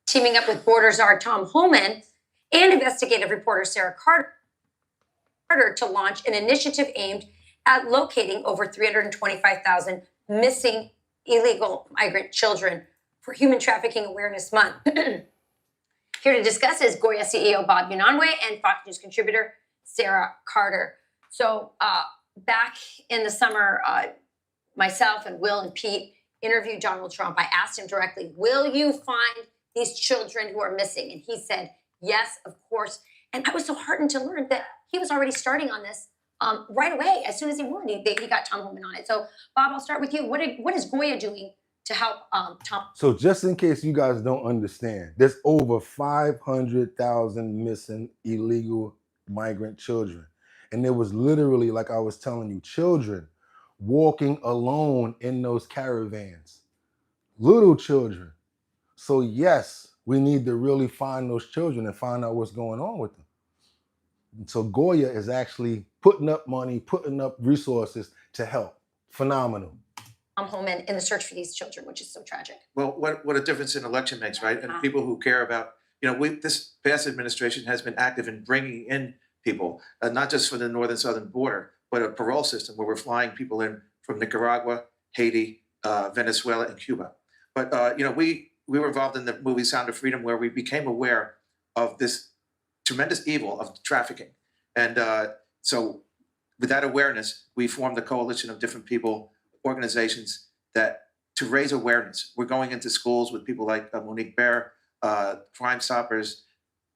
Teaming up with border czar Tom Homan and investigative reporter Sarah Carter to launch an initiative aimed at locating over 325,000 missing illegal migrant children for Human Trafficking Awareness Month. Here to discuss is Goya CEO Bob Unanue and Fox News contributor Sarah Carter. So back in the summer, myself and Will and Pete interviewed Donald Trump. I asked him directly, will you find these children who are missing? And he said, yes, of course. And I was so heartened to learn that he was already starting on this right away. As soon as he won, he got Tom Homan on it. So Bob, I'll start with you. What is Goya doing to help Tom? So just in case you guys don't understand, there's over 500,000 missing illegal migrant children. And there was literally, like I was telling you, children walking alone in those caravans. Little children. So yes, we need to really find those children and find out what's going on with them. And so Goya is actually putting up money, putting up resources to help. Phenomenal. Homan in the search for these children, which is so tragic. Well, what a difference an election makes, right? And people who care about, this past administration has been active in bringing in people, not just for the northern southern border, but a parole system where we're flying people in from Nicaragua, Haiti, Venezuela, and Cuba. But we were involved in the movie Sound of Freedom, where we became aware of this tremendous evil of trafficking. And so with that awareness, we formed a coalition of different people, organizations to raise awareness. We're going into schools with people like Monique Bear, Crime Stoppers,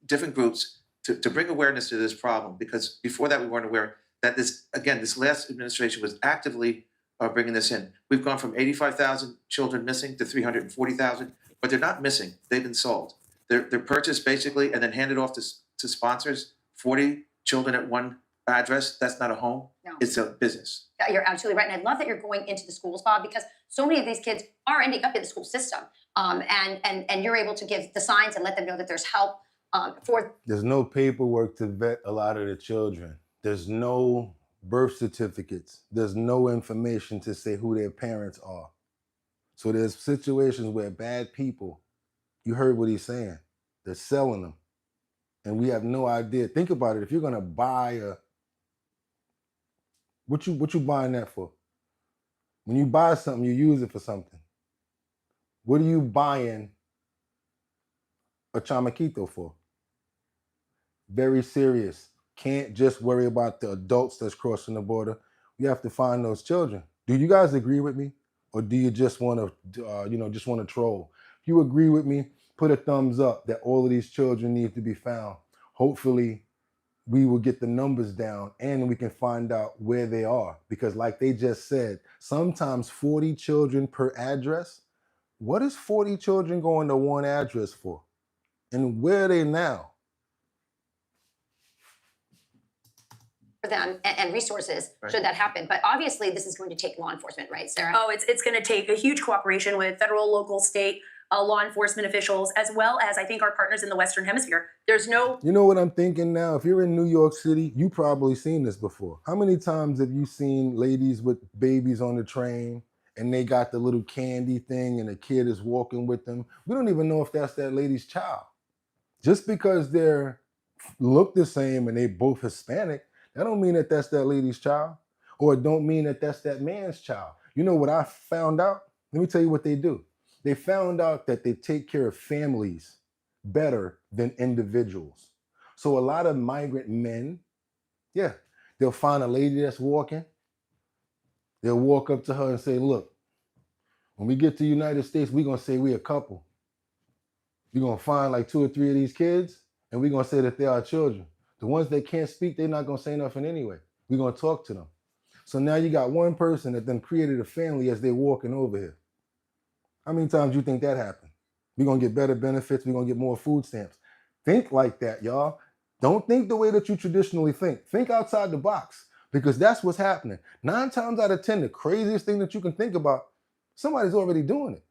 different groups to bring awareness to this problem. Because before that, we weren't aware that this last administration was actively bringing this in. We've gone from 85,000 children missing to 340,000, but they're not missing. They've been sold. They're purchased basically and then handed off to sponsors. 40 children at one address, that's not a home, it's a business. You're absolutely right. And I love that you're going into the schools, Bob, because so many of these kids are ending up in the school system. And you're able to give the signs and let them know that there's help for. There's no paperwork to vet a lot of the children. There's no birth certificates. There's no information to say who their parents are. So there's situations where bad people, you heard what he's saying, they're selling them. And we have no idea. Think about it. If you're gonna buy what you buying that for? When you buy something, you use it for something. What are you buying a chamaquito for? Very serious. Can't just worry about the adults that's crossing the border. We have to find those children. Do you guys agree with me? Or do you just want to, just want to troll? If you agree with me, put a thumbs up that all of these children need to be found. Hopefully, we will get the numbers down and we can find out where they are. Because like they just said, sometimes 40 children per address. What is 40 children going to one address for? And where are they now? For them and resources should that happen. But obviously this is going to take law enforcement, right, Sarah? Oh, it's going to take a huge cooperation with federal, local, state, law enforcement officials, as well as I think our partners in the Western Hemisphere. There's no. You know what I'm thinking now? If you're in New York City, you probably seen this before. How many times have you seen ladies with babies on the train and they got the little candy thing and a kid is walking with them? We don't even know if that's that lady's child. Just because they're look the same and they both Hispanic, that don't mean that that's that lady's child, or it don't mean that that's that man's child. You know what I found out? Let me tell you what they do. They found out that they take care of families better than individuals. So a lot of migrant men, they'll find a lady that's walking. They'll walk up to her and say, look, when we get to the United States, we're going to say we're a couple. We're going to find like 2 or 3 of these kids, and we're going to say that they are children. The ones that can't speak, they're not going to say nothing anyway. We're going to talk to them. So now you got one person that then created a family as they're walking over here. How many times do you think that happened? We're going to get better benefits. We're going to get more food stamps. Think like that, y'all. Don't think the way that you traditionally think. Think outside the box, because that's what's happening. 9 times out of 10, the craziest thing that you can think about, somebody's already doing it.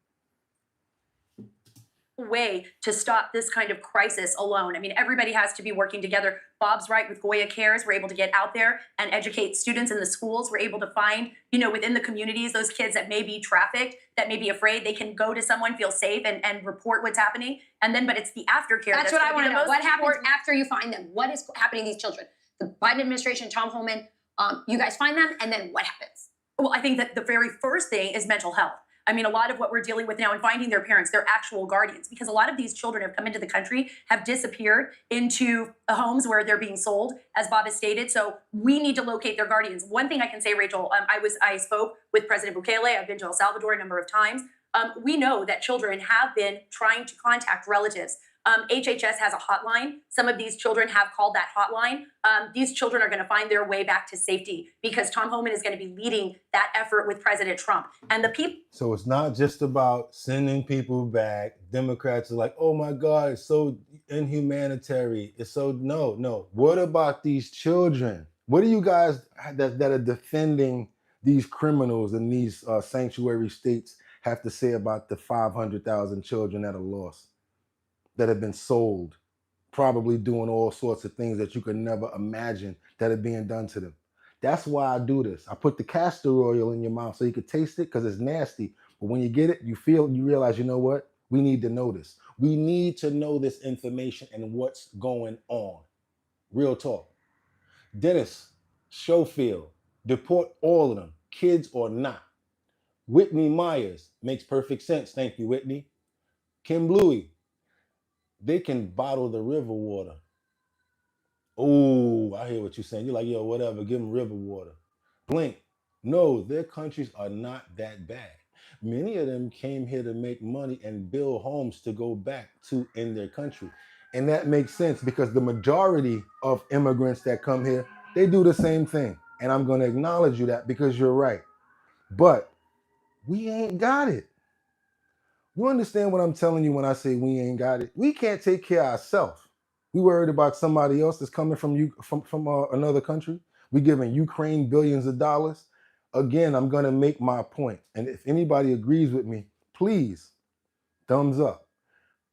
Way to stop this kind of crisis alone. I mean, everybody has to be working together. Bob's right with Goya Cares. We're able to get out there and educate students in the schools. We're able to find, within the communities, those kids that may be trafficked, that may be afraid. They can go to someone, feel safe, and report what's happening. But it's the aftercare. That's what I want to know. What happens after you find them? What is happening to these children? The Biden administration, Tom Homan, you guys find them, and then what happens? Well, I think that the very first thing is mental health. I mean, a lot of what we're dealing with now and finding their parents, their actual guardians, because a lot of these children have come into the country, have disappeared into homes where they're being sold, as Bob has stated. So we need to locate their guardians. One thing I can say, Rachel, I spoke with President Bukele. I've been to El Salvador a number of times. We know that children have been trying to contact relatives. HHS has a hotline. Some of these children have called that hotline. These children are going to find their way back to safety because Tom Homan is going to be leading that effort with President Trump. And the people. So it's not just about sending people back. Democrats are like, oh my God, it's so inhumanitarian. It's so, no. What about these children? What do you guys that are defending these criminals in these sanctuary states have to say about the 500,000 children that are lost, that have been sold, probably doing all sorts of things that you could never imagine that are being done to them? That's why I do this. I put the castor oil in your mouth so you could taste it because it's nasty. But when you get it, you realize, you know what? We need to know this. We need to know this information and what's going on. Real talk. Dennis, Schofield, deport all of them, kids or not. Whitney Myers, makes perfect sense. Thank you, Whitney. Kim Bluey, they can bottle the river water. Oh, I hear what you're saying. You're like, yo, whatever, give them river water. Blink, no, their countries are not that bad. Many of them came here to make money and build homes to go back to in their country. And that makes sense because the majority of immigrants that come here, they do the same thing. And I'm going to acknowledge you that because you're right. But we ain't got it. You understand what I'm telling you when I say we ain't got it? We can't take care of ourselves. We worried about somebody else that's coming from another country. We giving Ukraine billions of dollars. Again, I'm going to make my point. And if anybody agrees with me, please, thumbs up.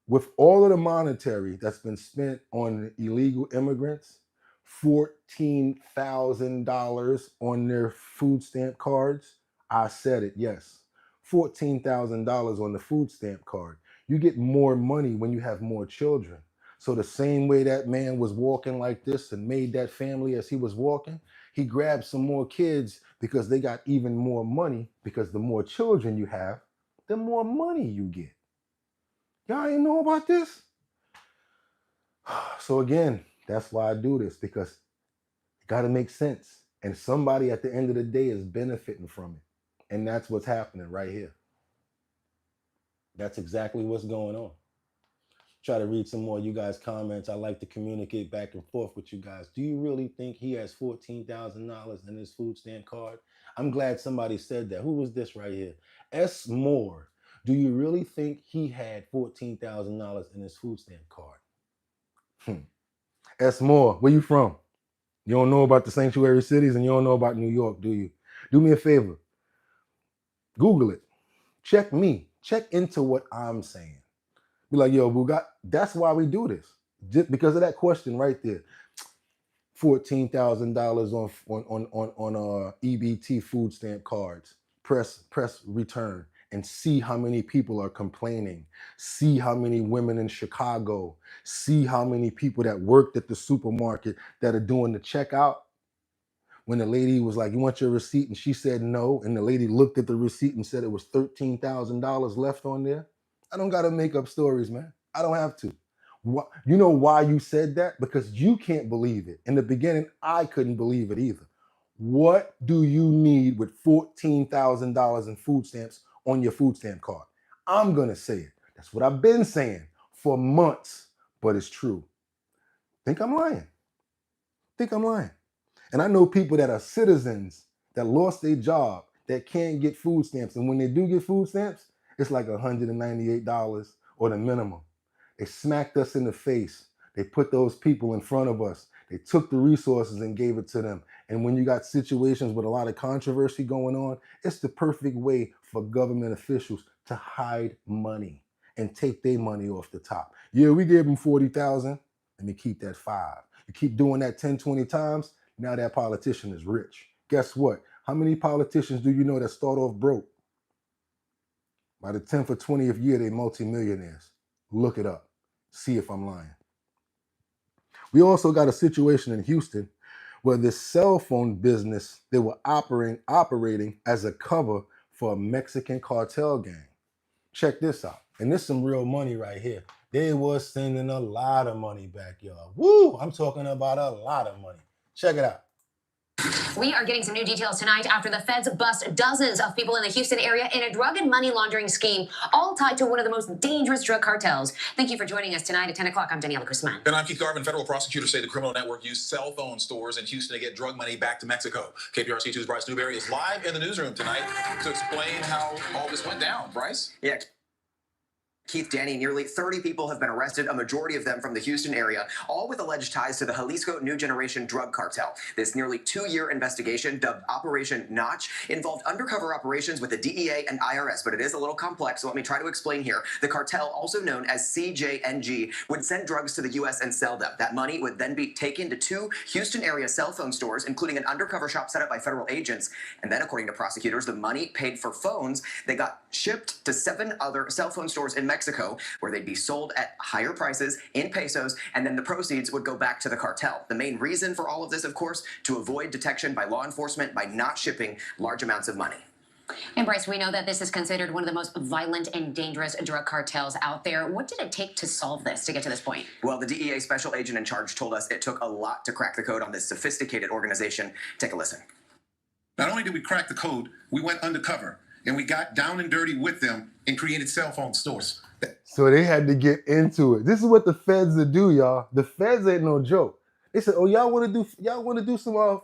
With all of the monetary that's been spent on illegal immigrants, $14,000 on their food stamp cards. I said it, yes. $14,000 on the food stamp card. You get more money when you have more children. So the same way that man was walking like this and made that family as he was walking, he grabbed some more kids because they got even more money, because the more children you have, the more money you get. Y'all ain't know about this? So again, that's why I do this, because it got to make sense. And somebody at the end of the day is benefiting from it. And that's what's happening right here. That's exactly what's going on. Try to read some more of you guys' comments. I like to communicate back and forth with you guys. Do you really think he has $14,000 in his food stamp card? I'm glad somebody said that. Who was this right here? S. Moore. Do you really think he had $14,000 in his food stamp card? S. Moore, where you from? You don't know about the sanctuary cities and you don't know about New York, do you? Do me a favor. Google it. Check me. Check into what I'm saying. Be like, yo, Boogot, that's why we do this. Just because of that question right there. $14,000 on EBT food stamp cards. Press return and see how many people are complaining. See how many women in Chicago. See how many people that worked at the supermarket that are doing the checkout. When the lady was like, you want your receipt? And she said no. And the lady looked at the receipt and said it was $13,000 left on there. I don't got to make up stories, man. I don't have to. You know why you said that? Because you can't believe it. In the beginning, I couldn't believe it either. What do you need with $14,000 in food stamps on your food stamp card? I'm going to say it. That's what I've been saying for months, but it's true. Think I'm lying? Think I'm lying? And I know people that are citizens that lost their job that can't get food stamps. And when they do get food stamps, it's like $198 or the minimum. They smacked us in the face. They put those people in front of us. They took the resources and gave it to them. And when you got situations with a lot of controversy going on, it's the perfect way for government officials to hide money and take their money off the top. Yeah, we gave them $40,000. Let me keep that 5. You keep doing that 10, 20 times, now that politician is rich. Guess what? How many politicians do you know that start off broke? By the 10th or 20th year, they're multimillionaires. Look it up. See if I'm lying. We also got a situation in Houston where this cell phone business, they were operating as a cover for a Mexican cartel gang. Check this out. And this is some real money right here. They was sending a lot of money back, y'all. Woo! I'm talking about a lot of money. Check it out. We are getting some new details tonight after the feds bust dozens of people in the Houston area in a drug and money laundering scheme, all tied to one of the most dangerous drug cartels. Thank you for joining us tonight at 10 o'clock. I'm Daniela Guzman. And I'm Keith Garvin. Federal prosecutors say the criminal network used cell phone stores in Houston to get drug money back to Mexico. KPRC2's Bryce Newberry is live in the newsroom tonight to explain how all this went down. Bryce? Yeah. Keith, Danny, nearly 30 people have been arrested, a majority of them from the Houston area, all with alleged ties to the Jalisco New Generation drug cartel. This nearly 2-year investigation, dubbed Operation Notch, involved undercover operations with the DEA and IRS, but it is a little complex, so let me try to explain here. The cartel, also known as CJNG, would send drugs to the U.S. and sell them. That money would then be taken to 2 Houston area cell phone stores, including an undercover shop set up by federal agents. And then, according to prosecutors, the money paid for phones that got shipped to 7 other cell phone stores in Mexico, where they'd be sold at higher prices in pesos, and then the proceeds would go back to the cartel. The main reason for all of this, of course, to avoid detection by law enforcement by not shipping large amounts of money. And Bryce, we know that this is considered one of the most violent and dangerous drug cartels out there. What did it take to solve this, to get to this point? Well, the DEA special agent in charge told us it took a lot to crack the code on this sophisticated organization. Take a listen. Not only did we crack the code, we went undercover and we got down and dirty with them and created cell phone stores. So they had to get into it. This is what the feds do, y'all. The feds ain't no joke. They said, "Oh, y'all want to do some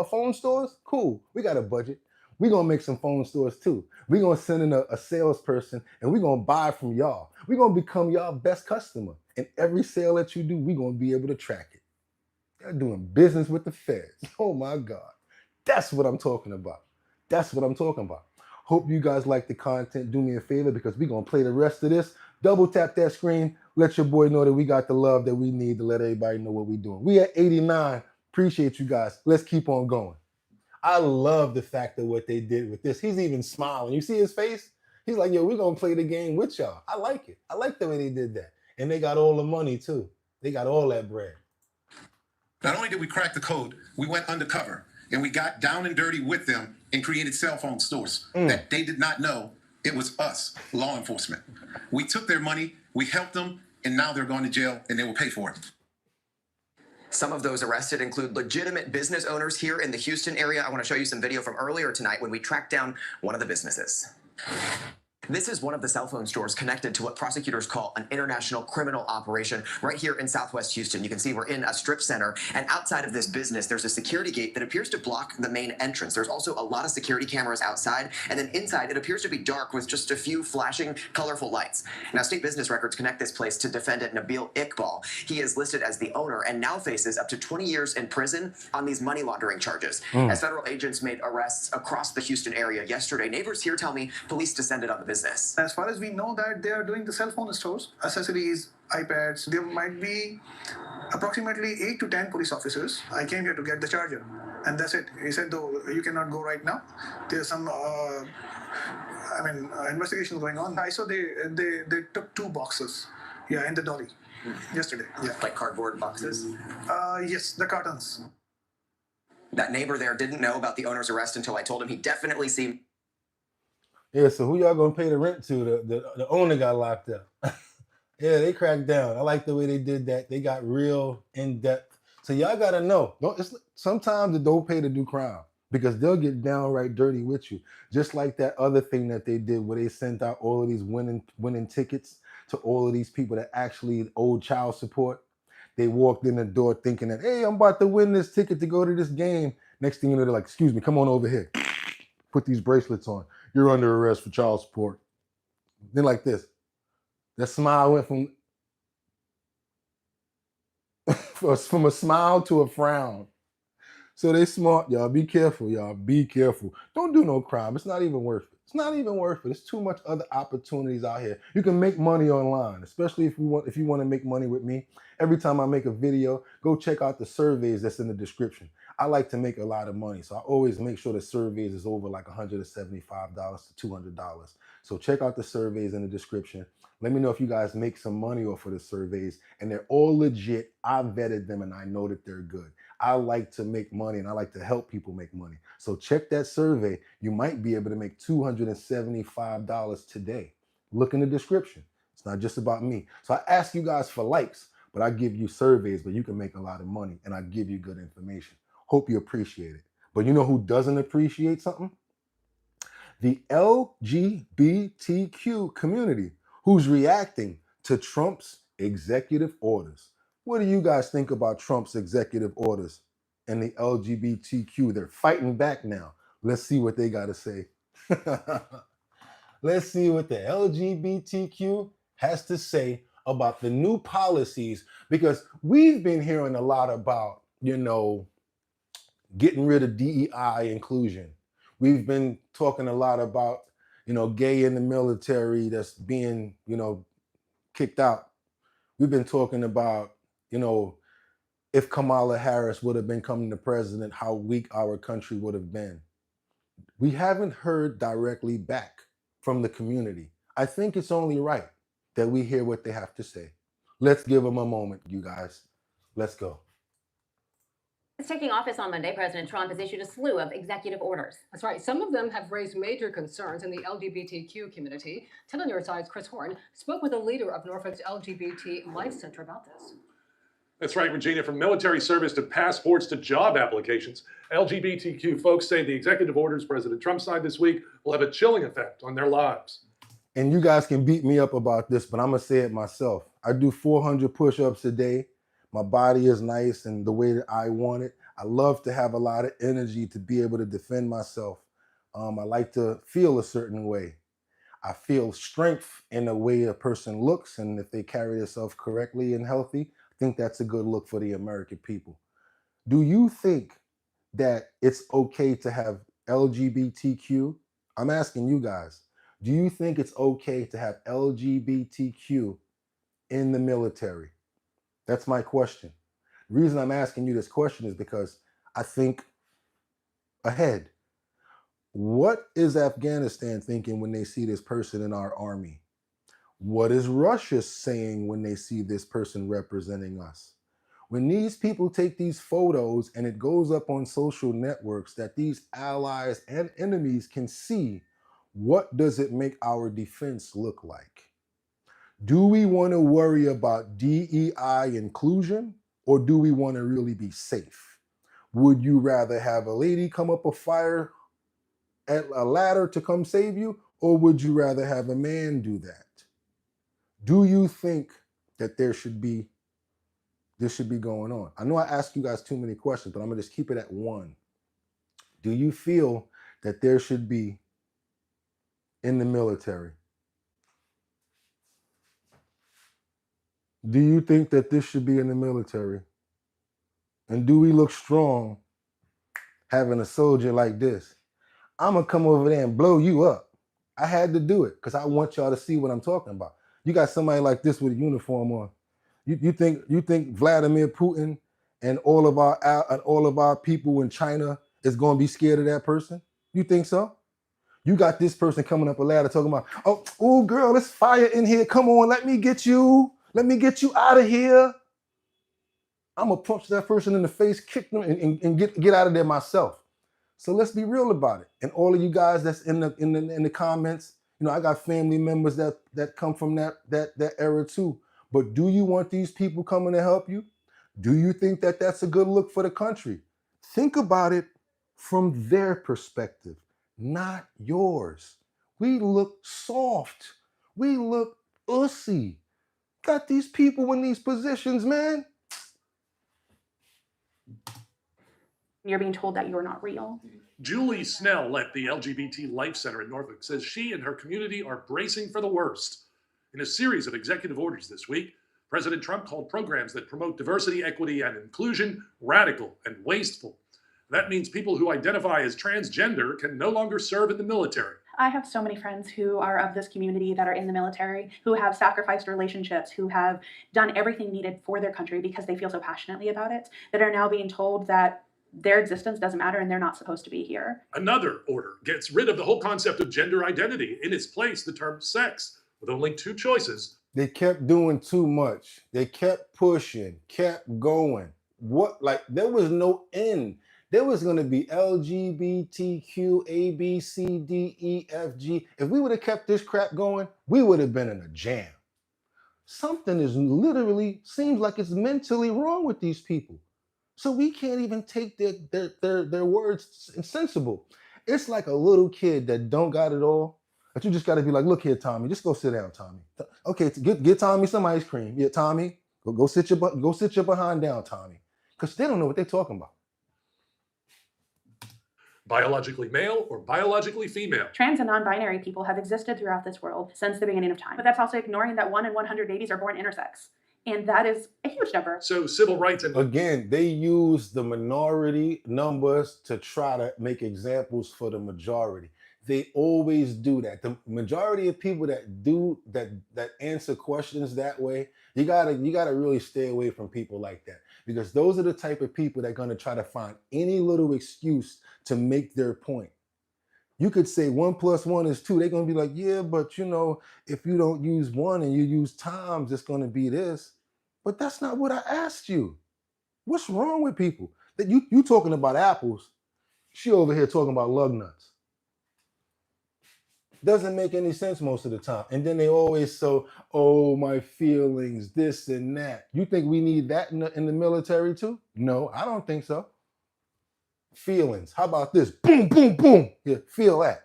phone stores? Cool. We got a budget. We're going to make some phone stores too. We're going to send in a salesperson and we're going to buy from y'all. We're going to become y'all best customer. And every sale that you do, we're going to be able to track it." They're doing business with the feds. Oh my God. That's what I'm talking about. That's what I'm talking about. Hope you guys like the content. Do me a favor because we're going to play the rest of this. Double tap that screen. Let your boy know that we got the love that we need to let everybody know what we're doing. We at 89. Appreciate you guys. Let's keep on going. I love the fact that what they did with this. He's even smiling. You see his face? He's like, yo, we're going to play the game with y'all. I like it. I like the way they did that. And they got all the money too. They got all that bread. Not only did we crack the code, we went undercover and we got down and dirty with them and created cell phone stores that they did not know it was us, law enforcement. We took their money, we helped them, and now they're going to jail and they will pay for it. Some of those arrested include legitimate business owners here in the Houston area. I want to show you some video from earlier tonight when we tracked down one of the businesses. This is one of the cell phone stores connected to what prosecutors call an international criminal operation right here in Southwest Houston. You can see we're in a strip center, and outside of this business, there's a security gate that appears to block the main entrance. There's also a lot of security cameras outside, and then inside, it appears to be dark with just a few flashing, colorful lights. Now, state business records connect this place to defendant Nabil Iqbal. He is listed as the owner and now faces up to 20 years in prison on these money laundering charges. As federal agents made arrests across the Houston area yesterday, neighbors here tell me police descended on the business. As far as we know that they are doing the cell phone stores, accessories, iPads, there might be approximately 8 to 10 police officers. I came here to get the charger, and that's it. He said, though, you cannot go right now. There's some, investigation going on. I saw they took 2 boxes, in the dolly yesterday. Yeah. Like cardboard boxes? Yes, the cartons. That neighbor there didn't know about the owner's arrest until I told him. He definitely seemed... Yeah, so who y'all gonna pay the rent to? The owner got locked up. Yeah, they cracked down. I like the way they did that. They got real in depth. So y'all gotta know. Sometimes it don't pay to do crime because they'll get downright dirty with you. Just like that other thing that they did where they sent out all of these winning tickets to all of these people that actually owed child support. They walked in the door thinking that, hey, I'm about to win this ticket to go to this game. Next thing you know, they're like, excuse me, come on over here. Put these bracelets on. You're under arrest for child support. Then like this. That smile went from a smile to a frown. So they smart, y'all. Be careful, y'all. Be careful. Don't do no crime. It's not even worth it. It's not even worth it. There's too much other opportunities out here. You can make money online, especially if you want to make money with me. Every time I make a video, go check out the surveys that's in the description. I like to make a lot of money, so I always make sure the surveys is over like $175 to $200. So check out the surveys in the description. Let me know if you guys make some money off of the surveys, and they're all legit. I vetted them, and I know that they're good. I like to make money, and I like to help people make money. So check that survey. You might be able to make $275 today. Look in the description. It's not just about me. So I ask you guys for likes, but I give you surveys, but you can make a lot of money, and I give you good information. Hope you appreciate it. But you know who doesn't appreciate something? The LGBTQ community, who's reacting to Trump's executive orders. What do you guys think about Trump's executive orders and the LGBTQ? They're fighting back now. Let's see what they got to say. Let's see what the LGBTQ has to say about the new policies, because we've been hearing a lot about, getting rid of DEI inclusion. We've been talking a lot about, gay in the military that's being, kicked out. We've been talking about, if Kamala Harris would have been coming to president, how weak our country would have been. We haven't heard directly back from the community. I think it's only right that we hear what they have to say. Let's give them a moment, you guys. Let's go. Since taking office on Monday, President Trump has issued a slew of executive orders. That's right. Some of them have raised major concerns in the LGBTQ community. 10 on your side's Chris Horn spoke with a leader of Norfolk's LGBT Life Center about this. That's right, Regina. From military service to passports to job applications, LGBTQ folks say the executive orders President Trump signed this week will have a chilling effect on their lives. And you guys can beat me up about this, but I'm going to say it myself. I do 400 push-ups a day. My body is nice and the way that I want it. I love to have a lot of energy to be able to defend myself. I like to feel a certain way. I feel strength in the way a person looks, and if they carry themselves correctly and healthy, I think that's a good look for the American people. Do you think that it's okay to have LGBTQ? I'm asking you guys, do you think it's okay to have LGBTQ in the military? That's my question. The reason I'm asking you this question is because I think ahead. What is Afghanistan thinking when they see this person in our army? What is Russia saying when they see this person representing us? When these people take these photos and it goes up on social networks that these allies and enemies can see, what does it make our defense look like? Do we want to worry about DEI inclusion, or do we want to really be safe? Would you rather have a lady come up a fire at a ladder to come save you, or would you rather have a man do that? Do you think that this should be going on? I know I asked you guys too many questions, but I'm gonna just keep it at one. Do you feel that there should be in the military? Do you think that this should be in the military? And do we look strong having a soldier like this? I'm gonna come over there and blow you up. I had to do it because I want y'all to see what I'm talking about. You got somebody like this with a uniform on. You think Vladimir Putin and all of our people in China is gonna be scared of that person? You think so? You got this person coming up a ladder talking about, oh girl, it's fire in here. Come on, let me get you. Let me get you out of here. I'm gonna punch that person in the face, kick them, and get out of there myself. So let's be real about it. And all of you guys that's in the comments, I got family members that come from that era too. But do you want these people coming to help you? Do you think that that's a good look for the country? Think about it from their perspective, not yours. We look soft. We look ussy. Got these people in these positions, man. You're being told that you're not real. Julie Snell at the LGBT Life Center in Norfolk says she and her community are bracing for the worst. In a series of executive orders this week, President Trump called programs that promote diversity, equity, and inclusion radical and wasteful. That means people who identify as transgender can no longer serve in the military. I have so many friends who are of this community that are in the military, who have sacrificed relationships, who have done everything needed for their country because they feel so passionately about it, that are now being told that their existence doesn't matter and they're not supposed to be here. Another order gets rid of the whole concept of gender identity. In its place, the term sex, with only two choices. They kept doing too much. They kept pushing, kept going. There was no end. There was going to be LGBTQ, A, B, C, D, E, F, G. If we would have kept this crap going, we would have been in a jam. Something is literally, seems like it's mentally wrong with these people. So we can't even take their words sensible. It's like a little kid that don't got it all, but you just got to be like, look here, Tommy, just go sit down, Tommy. Okay, get Tommy some ice cream. Yeah, Tommy, go sit your behind down, Tommy. Because they don't know what they're talking about. Biologically male or biologically female. Trans and non-binary people have existed throughout this world since the beginning of time. But that's also ignoring that 1 in 100 babies are born intersex. And that is a huge number. So civil rights and... Again, they use the minority numbers to try to make examples for the majority. They always do that. The majority of people that answer questions that way, you gotta really stay away from people like that. Because those are the type of people that are gonna try to find any little excuse to make their point. You could say 1 + 1 is 2. They're going to be like, yeah, but if you don't use 1 and you use times, it's going to be this. But that's not what I asked you. What's wrong with people? That you talking about apples. She over here talking about lug nuts. Doesn't make any sense most of the time. And then they always oh, my feelings, this and that. You think we need that in the military too? No, I don't think so. Feelings. How about this? Boom, boom, boom. Here, feel that.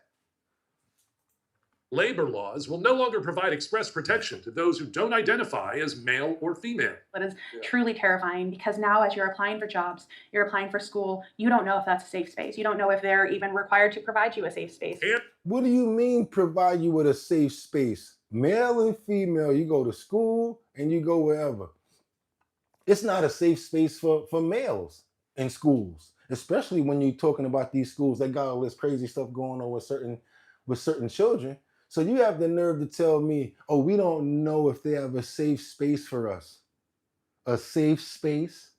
Labor laws will no longer provide express protection to those who don't identify as male or female. That is truly terrifying, because now as you're applying for jobs, you're applying for school, you don't know if that's a safe space. You don't know if they're even required to provide you a safe space. What do you mean provide you with a safe space? Male and female, you go to school and you go wherever. It's not a safe space for males in schools, especially when you're talking about these schools that got all this crazy stuff going on with certain children. So you have the nerve to tell me, oh, we don't know if they have a safe space for us. A safe space?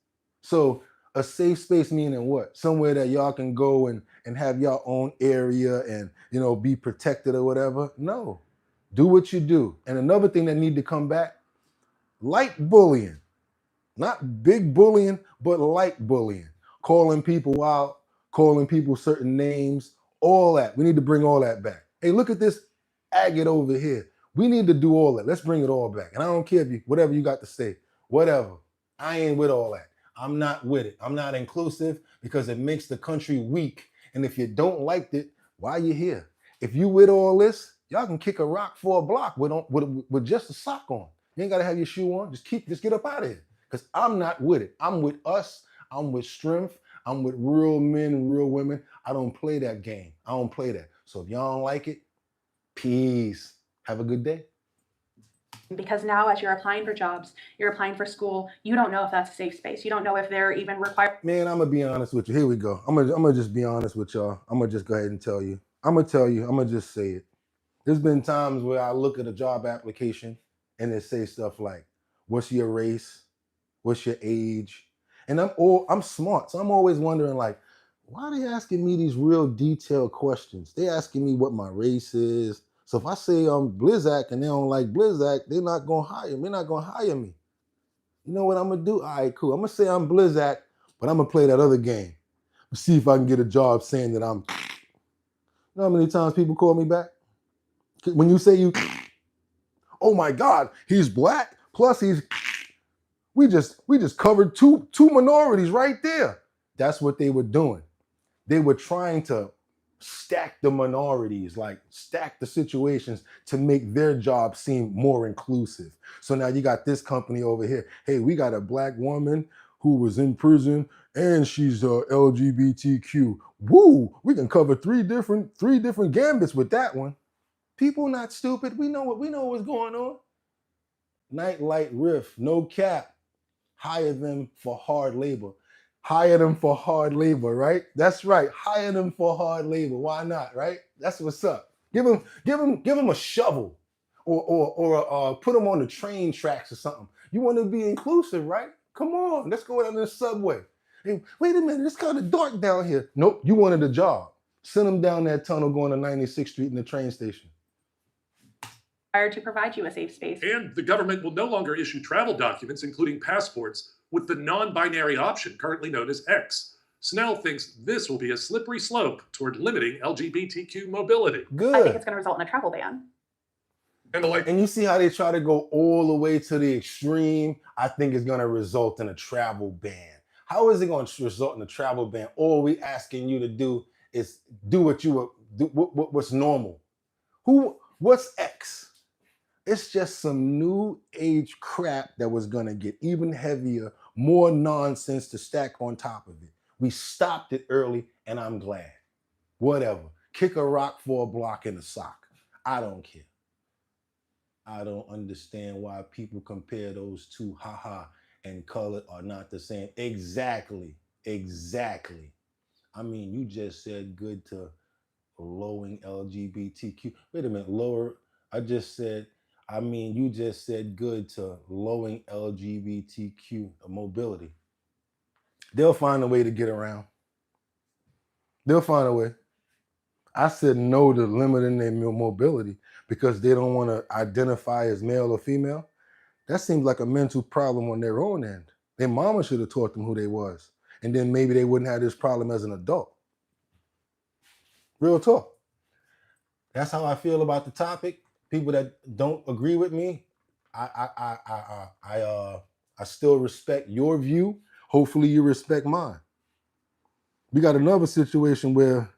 So a safe space meaning what? Somewhere that y'all can go and have your own area and, be protected or whatever? No. Do what you do. And another thing that need to come back, light bullying. Not big bullying, but light bullying. Calling people out, calling people certain names, all that. We need to bring all that back. Hey, look at this agate over here. We need to do all that. Let's bring it all back. And I don't care if whatever you got to say, whatever. I ain't with all that. I'm not with it. I'm not inclusive because it makes the country weak. And if you don't like it, why you here? If you with all this, y'all can kick a rock for a block with just a sock on. You ain't got to have your shoe on. Just get up out of here. Because I'm not with it. I'm with us. I'm with strength. I'm with real men, real women. I don't play that game. I don't play that. So if y'all don't like it, peace. Have a good day. Because now as you're applying for jobs, you're applying for school, you don't know if that's a safe space. You don't know if they're even required. Man, I'm going to be honest with you. Here we go. I'm gonna just be honest with y'all. I'm going to just go ahead and tell you. I'm going to just say it. There's been times where I look at a job application and it say stuff like, what's your race? What's your age? And I'm smart. So I'm always wondering, like, why are they asking me these real detailed questions? They asking me what my race is. So if I say I'm Blizzak and they don't like Blizzak, they're not going to hire me. They're not going to hire me. You know what I'm going to do? All right, cool. I'm going to say I'm Blizzak, but I'm going to play that other game. See if I can get a job saying that I'm... You know how many times people call me back? When you say you... Oh my God, he's black, plus he's... We just covered two minorities right there. That's what they were doing. They were trying to stack the minorities, like stack the situations to make their job seem more inclusive. So now you got this company over here. Hey, we got a black woman who was in prison and she's LGBTQ. Woo! We can cover three different gambits with that one. People not stupid. We know what's going on. Nightlight riff, no cap. Hire them for hard labor. Hire them for hard labor, right? That's right. Hire them for hard labor. Why not, right? That's what's up. Give them a shovel or put them on the train tracks or something. You want to be inclusive, right? Come on, let's go down to the subway. Hey, wait a minute, it's kind of dark down here. Nope, you wanted a job. Send them down that tunnel going to 96th Street in the train station. To provide you a safe space. And the government will no longer issue travel documents, including passports, with the non-binary option currently known as X. Snell thinks this will be a slippery slope toward limiting LGBTQ mobility. Good. I think it's going to result in a travel ban. And you see how they try to go all the way to the extreme? I think it's going to result in a travel ban. How is it going to result in a travel ban? All we asking you to do is do what's normal. What's X? It's just some new age crap that was going to get even heavier, more nonsense to stack on top of it. We stopped it early, and I'm glad. Whatever. Kick a rock for a block in a sock. I don't care. I don't understand why people compare those two. Haha and color are not the same. Exactly. I mean, you just said good to lowering LGBTQ. Wait a minute, you just said good to lowering LGBTQ mobility. They'll find a way to get around. They'll find a way. I said no to limiting their mobility because they don't want to identify as male or female. That seems like a mental problem on their own end. Their mama should have taught them who they was. And then maybe they wouldn't have this problem as an adult. Real talk. That's how I feel about the topic. People that don't agree with me, I still respect your view. Hopefully you respect mine. We got another situation where,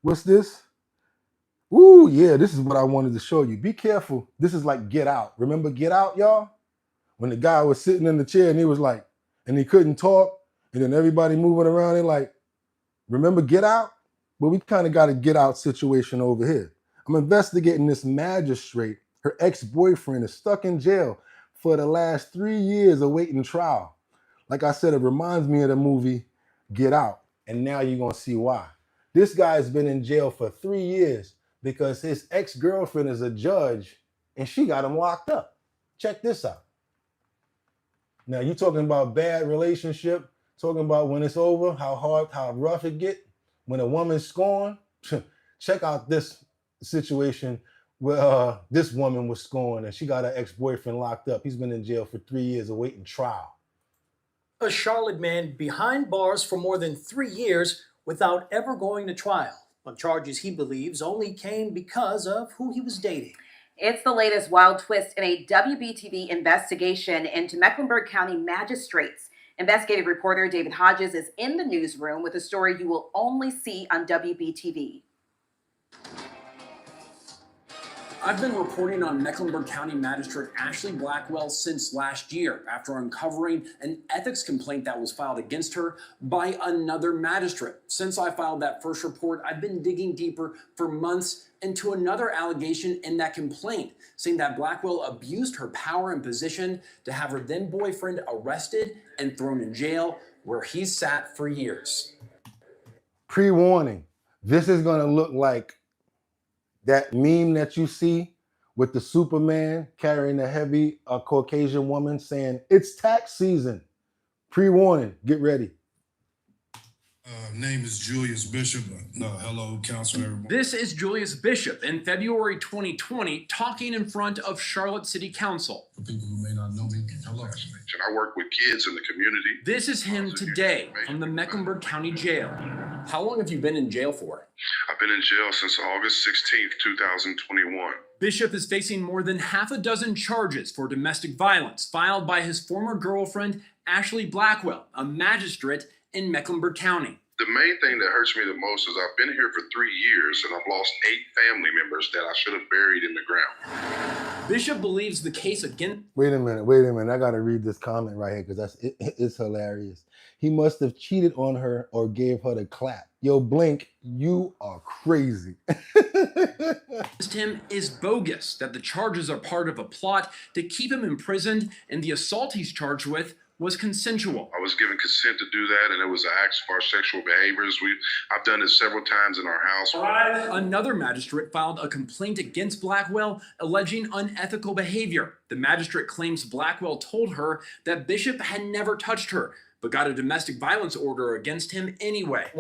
what's this? Ooh, yeah, this is what I wanted to show you. Be careful. This is like Get Out. Remember Get Out, y'all? When the guy was sitting in the chair and he was like, and he couldn't talk, and then everybody moving around and like, remember Get Out? Well, we kind of got a Get Out situation over here. I'm investigating this magistrate. Her ex-boyfriend is stuck in jail for the last 3 years awaiting trial. Like I said, it reminds me of the movie Get Out. And now you're going to see why. This guy has been in jail for 3 years because his ex-girlfriend is a judge and she got him locked up. Check this out. Now, you talking about bad relationship, talking about when it's over, how hard, how rough it get, when a woman's scorned. Check out this situation where this woman was scorned and she got her ex-boyfriend locked up. He's been in jail for 3 years awaiting trial. A Charlotte man behind bars for more than 3 years without ever going to trial on charges he believes only came because of who he was dating. It's the latest wild twist in a WBTV investigation into Mecklenburg County magistrates. Investigative reporter David Hodges is in the newsroom with a story you will only see on WBTV. I've been reporting on Mecklenburg County Magistrate Ashley Blackwell since last year after uncovering an ethics complaint that was filed against her by another magistrate. Since I filed that first report, I've been digging deeper for months into another allegation in that complaint, saying that Blackwell abused her power and position to have her then boyfriend arrested and thrown in jail, where he sat for years. Pre-warning, this is going to look like that meme that you see with the Superman carrying a heavy Caucasian woman saying, it's tax season. Pre-warning, get ready. Name is Julius Bishop. Hello, counsel, everybody. This is Julius Bishop in February 2020 talking in front of Charlotte City Council. For people who may not know me, hello. I work with kids in the community. This is him today from the Mecklenburg County Jail. How long have you been in jail for? I've been in jail since August 16th, 2021. Bishop is facing more than half a dozen charges for domestic violence filed by his former girlfriend, Ashley Blackwell, a magistrate in Mecklenburg County. The main thing that hurts me the most is I've been here for 3 years and I've lost 8 family members that I should have buried in the ground. Bishop believes the case against... Wait a minute. I got to read this comment right here because it's hilarious. He must have cheated on her or gave her the clap. Yo, Blink, you are crazy. Him is bogus, that the charges are part of a plot to keep him imprisoned, and the assault he's charged with was consensual. I was given consent to do that, and it was an act for our sexual behaviors. I've done it several times in our house. Another magistrate filed a complaint against Blackwell alleging unethical behavior. The magistrate claims Blackwell told her that Bishop had never touched her, but got a domestic violence order against him anyway.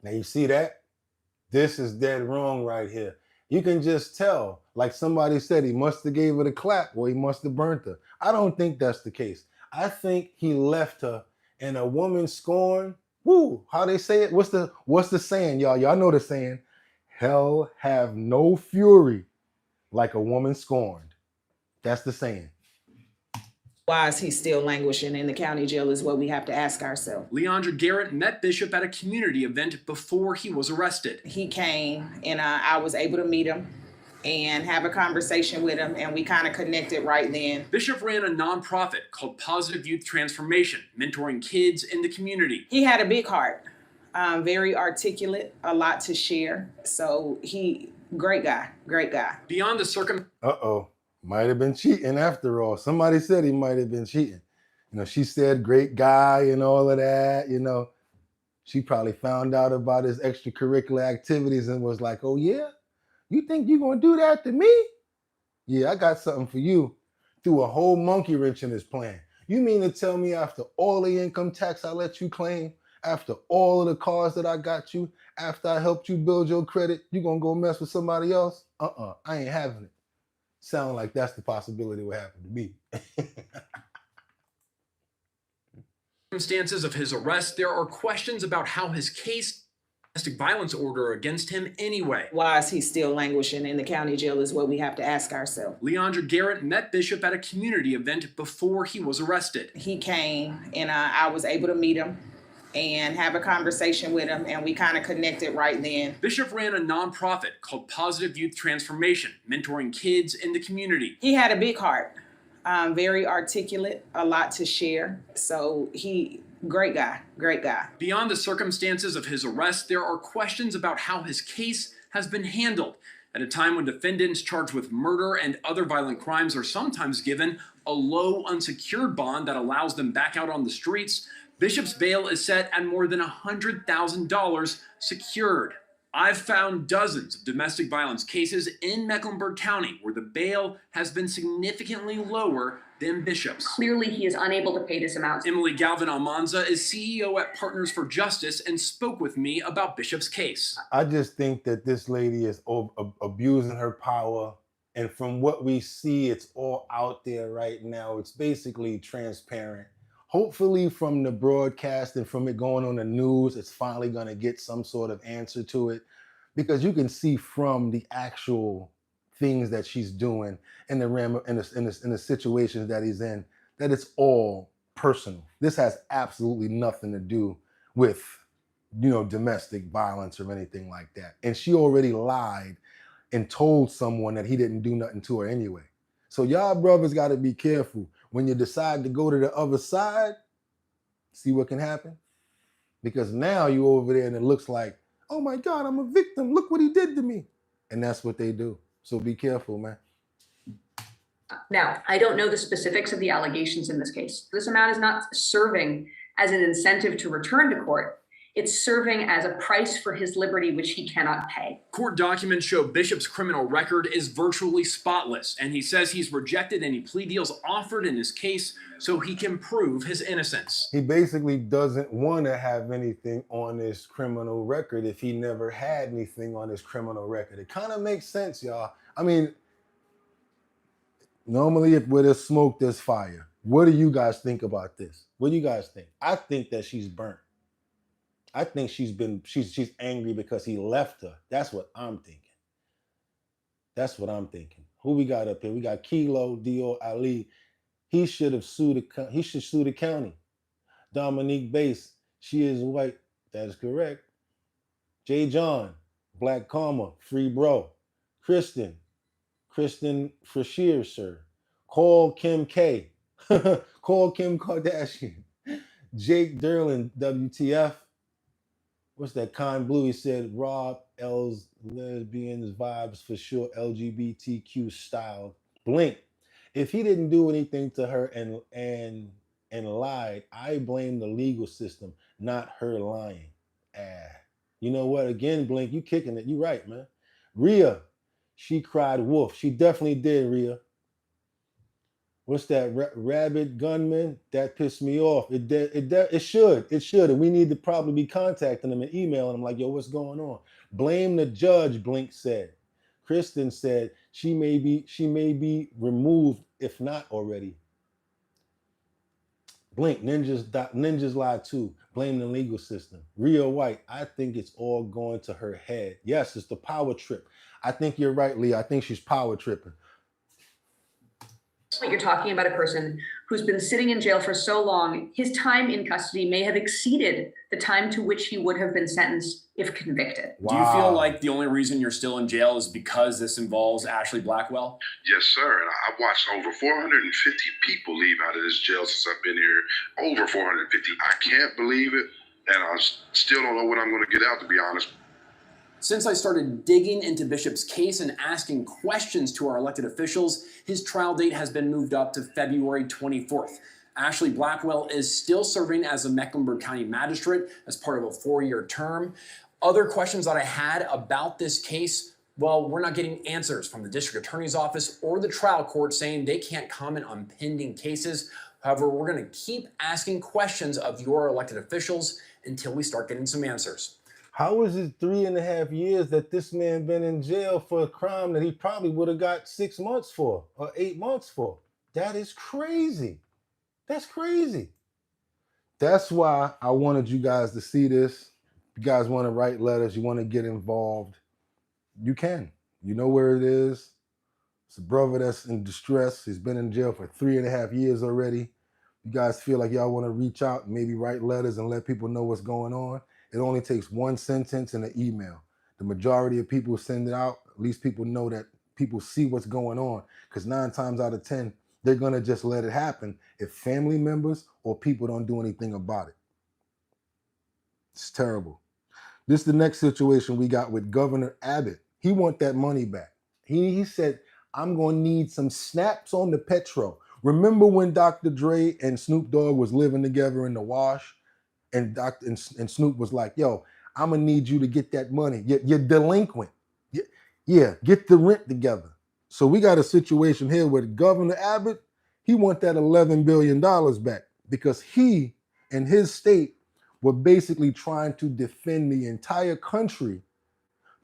Now you see that? This is dead wrong right here. You can just tell, like somebody said, he must have gave her the clap or he must have burnt her. I don't think that's the case. I think he left her and a woman scorned. Woo, how they say it? What's the saying, y'all? Y'all know the saying. Hell have no fury like a woman scorned. That's the saying. Why is he still languishing in the county jail is what we have to ask ourselves. Leandra Garrett met Bishop at a community event before he was arrested. He came and I was able to meet him and have a conversation with him, and we kind of connected right then. Bishop ran a nonprofit called Positive Youth Transformation, mentoring kids in the community. He had a big heart, very articulate, a lot to share. So great guy. Beyond the might have been cheating after all. Somebody said he might have been cheating. She said great guy and all of that, She probably found out about his extracurricular activities and was like, oh yeah? You think you're going to do that to me? Yeah, I got something for you. Threw a whole monkey wrench in his plan. You mean to tell me after all the income tax I let you claim, After all of the cars that I got you, after I helped you build your credit, you gonna go mess with somebody else? I ain't having it. Sound like that's the possibility what happened to me. Circumstances of his arrest, there are questions about how his case, domestic violence order against him anyway. Why is he still languishing in the county jail is what we have to ask ourselves. Leandra Garrett met Bishop at a community event before he was arrested. He came and I was able to meet him and have a conversation with him, and we kind of connected right then. Bishop ran a nonprofit called Positive Youth Transformation, mentoring kids in the community. He had a big heart, very articulate, a lot to share. So great guy, great guy. Beyond the circumstances of his arrest, there are questions about how his case has been handled. At a time when defendants charged with murder and other violent crimes are sometimes given a low unsecured bond that allows them back out on the streets, Bishop's bail is set at more than $100,000 secured. I've found dozens of domestic violence cases in Mecklenburg County where the bail has been significantly lower than Bishop's. Clearly, he is unable to pay this amount. Emily Galvin Almanza is CEO at Partners for Justice and spoke with me about Bishop's case. I just think that this lady is abusing her power. And from what we see, it's all out there right now. It's basically transparent. Hopefully from the broadcast and from it going on the news, it's finally going to get some sort of answer to it, because you can see from the actual things that she's doing and the situations that he's in, that it's all personal. This has absolutely nothing to do with, domestic violence or anything like that. And she already lied and told someone that he didn't do nothing to her anyway. So y'all brothers got to be careful. When you decide to go to the other side, see what can happen? Because now you over there and it looks like, oh my God, I'm a victim. Look what he did to me. And that's what they do. So be careful, man. Now, I don't know the specifics of the allegations in this case. This amount is not serving as an incentive to return to court. It's serving as a price for his liberty, which he cannot pay. Court documents show Bishop's criminal record is virtually spotless, and he says he's rejected any plea deals offered in his case so he can prove his innocence. He basically doesn't want to have anything on his criminal record if he never had anything on his criminal record. It kind of makes sense, y'all. I mean, normally where there's smoke, there's fire. What do you guys think about this? What do you guys think? I think that she's burnt. I think she's angry because he left her. That's what I'm thinking. That's what I'm thinking. Who we got up here? We got Kilo Dior Ali. He should sue the county. Dominique Bass, she is white. That is correct. J. John, Black Karma, Free Bro. Kristen Frashier, sir. Call Kim K. Call Kim Kardashian. Jake Derlin, WTF. What's that? Con Blue, he said, Rob L's lesbians vibes for sure, LGBTQ style. Blink. If he didn't do anything to her and lied, I blame the legal system, not her lying. You know what? Again, Blink, you kicking it. You right, man. Rhea, she cried wolf. She definitely did, Rhea. What's that? Rabid gunman? That pissed me off. It should. And we need to probably be contacting them and emailing them like, yo, what's going on? Blame the judge, Blink said. Kristen said she may be removed if not already. Blink, ninjas lie too. Blame the legal system. Rhea White, I think it's all going to her head. Yes, it's the power trip. I think you're right, Lee. I think she's power tripping. You're talking about a person who's been sitting in jail for so long, his time in custody may have exceeded the time to which he would have been sentenced if convicted. Wow. Do you feel like the only reason you're still in jail is because this involves Ashley Blackwell? Yes, sir. And I've watched over 450 people leave out of this jail since I've been here. Over 450. I can't believe it. And I still don't know when I'm going to get out, to be honest. Since I started digging into Bishop's case and asking questions to our elected officials, his trial date has been moved up to February 24th. Ashley Blackwell is still serving as a Mecklenburg County magistrate as part of a 4-year term. Other questions that I had about this case, well, we're not getting answers from the district attorney's office or the trial court saying they can't comment on pending cases. However, we're going to keep asking questions of your elected officials until we start getting some answers. How is it 3.5 years that this man been in jail for a crime that he probably would have got 6 months for or 8 months for? That is crazy. That's crazy. That's why I wanted you guys to see this. If you guys want to write letters, you want to get involved, you can. You know where it is. It's a brother that's in distress. He's been in jail for 3.5 years already. You guys feel like y'all want to reach out and maybe write letters and let people know what's going on. It only takes one sentence and an email. The majority of people send it out. At least people know that people see what's going on, because 9 times out of 10, they're going to just let it happen if family members or people don't do anything about it. It's terrible. This is the next situation we got with Governor Abbott. He want that money back. He said, I'm going to need some snaps on the petrol. Remember when Dr. Dre and Snoop Dogg was living together in the wash? And Snoop was like, yo, I'm going to need you to get that money. You're delinquent. Yeah, get the rent together. So we got a situation here with Governor Abbott. He want that $11 billion back because he and his state were basically trying to defend the entire country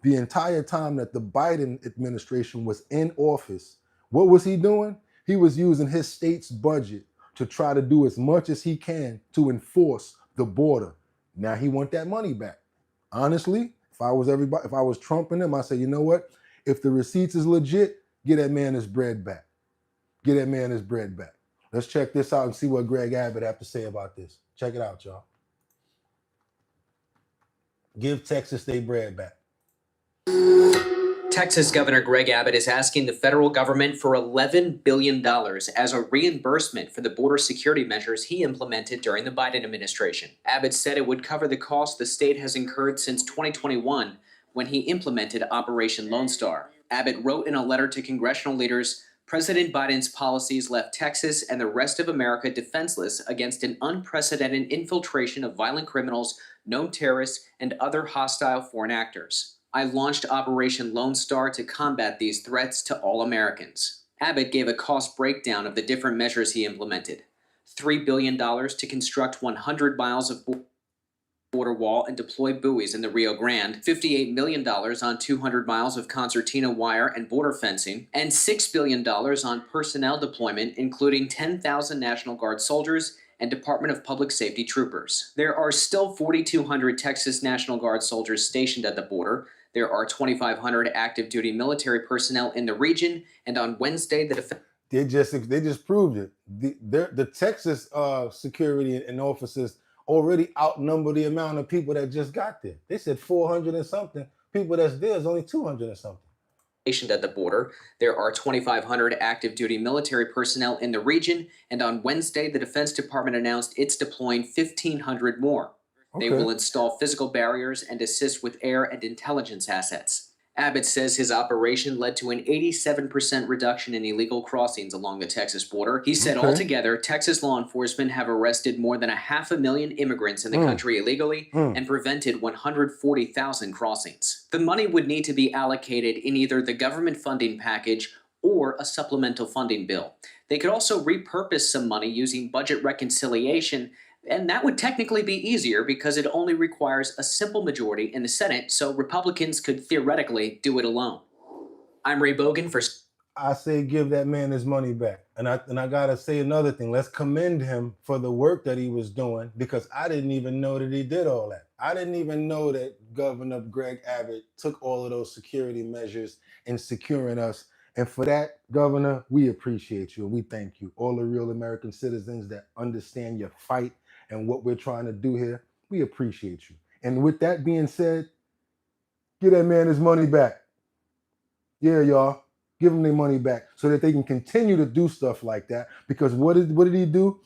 the entire time that the Biden administration was in office. What was he doing? He was using his state's budget to try to do as much as he can to enforce the border. Now he want that money back. Honestly, if I was Trump and him, I say, you know what? If the receipts is legit, get that man his bread back. Get that man his bread back. Let's check this out and see what Greg Abbott have to say about this. Check it out, y'all. Give Texas their bread back. Texas Governor Greg Abbott is asking the federal government for $11 billion as a reimbursement for the border security measures he implemented during the Biden administration. Abbott said it would cover the cost the state has incurred since 2021 when he implemented Operation Lone Star. Abbott wrote in a letter to congressional leaders, President Biden's policies left Texas and the rest of America defenseless against an unprecedented infiltration of violent criminals, known terrorists, and other hostile foreign actors. I launched Operation Lone Star to combat these threats to all Americans. Abbott gave a cost breakdown of the different measures he implemented. $3 billion to construct 100 miles of border wall and deploy buoys in the Rio Grande, $58 million on 200 miles of concertina wire and border fencing, and $6 billion on personnel deployment, including 10,000 National Guard soldiers and Department of Public Safety troopers. There are still 4,200 Texas National Guard soldiers stationed at the border. There are 2,500 active duty military personnel in the region, and on Wednesday, They just proved it. The Texas security and officers already outnumber the amount of people that just got there. They said 400 and something. People that's there is only 200 and something. Stationed at the border. There are 2,500 active duty military personnel in the region, and on Wednesday, the Defense Department announced it's deploying 1,500 more. They will install physical barriers and assist with air and intelligence assets. Abbott says his operation led to an 87% reduction in illegal crossings along the Texas border. He said altogether, Texas law enforcement have arrested more than 500,000 immigrants in the country illegally and prevented 140,000 crossings. The money would need to be allocated in either the government funding package or a supplemental funding bill. They could also repurpose some money using budget reconciliation, and that would technically be easier because it only requires a simple majority in the Senate, so Republicans could theoretically do it alone. I'm Ray Bogan for... I say give that man his money back. And I gotta say another thing. Let's commend him for the work that he was doing, because I didn't even know that he did all that. I didn't even know that Governor Greg Abbott took all of those security measures in securing us. And for that, Governor, we appreciate you and we thank you. All the real American citizens that understand your fight and what we're trying to do here, we appreciate you. And with that being said, give that man his money back. Yeah, y'all, give him their money back so that they can continue to do stuff like that. Because what did he do?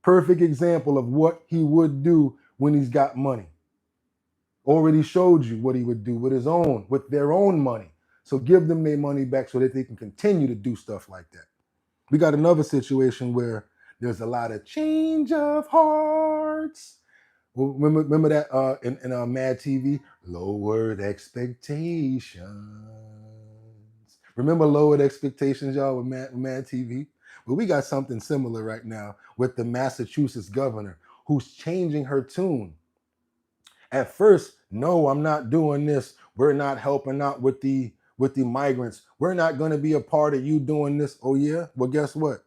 Perfect example of what he would do when he's got money. Already showed you what he would do with their own money. So give them their money back so that they can continue to do stuff like that. We got another situation where there's a lot of change of hearts. Remember that in Mad TV? Lowered expectations. Remember Lowered Expectations, y'all, with Mad TV? But we got something similar right now with the Massachusetts governor who's changing her tune. At first, no, I'm not doing this. We're not helping out with the migrants. We're not going to be a part of you doing this. Oh yeah? Well, guess what?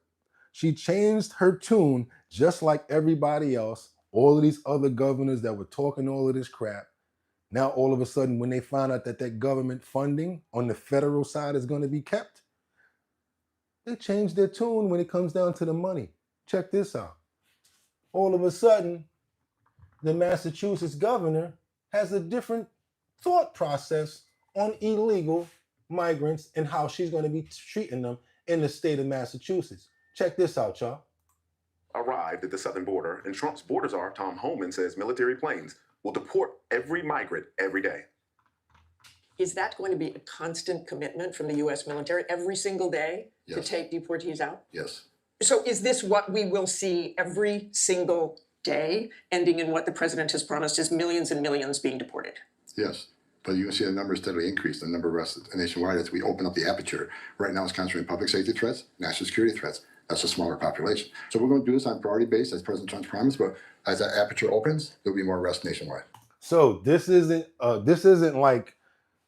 She changed her tune just like everybody else. All of these other governors that were talking all of this crap. Now, all of a sudden, when they find out that government funding on the federal side is going to be kept, they change their tune when it comes down to the money. Check this out. All of a sudden, the Massachusetts governor has a different thought process on illegal migrants and how she's going to be treating them in the state of Massachusetts. Check this out, y'all. Arrived at the southern border, and Trump's border czar, Tom Homan, says military planes will deport every migrant every day. Is that going to be a constant commitment from the U.S. military every single day to Yes. take deportees out? Yes. So is this what we will see every single day, ending in what the president has promised is millions and millions being deported? Yes. But you can see the numbers steadily increase, the number of arrests nationwide as we open up the aperture. Right now it's concentrating public safety threats, national security threats. That's a smaller population. So we're going to do this on priority basis, as President Trump's promised, but as that aperture opens, there'll be more arrests nationwide. So this isn't like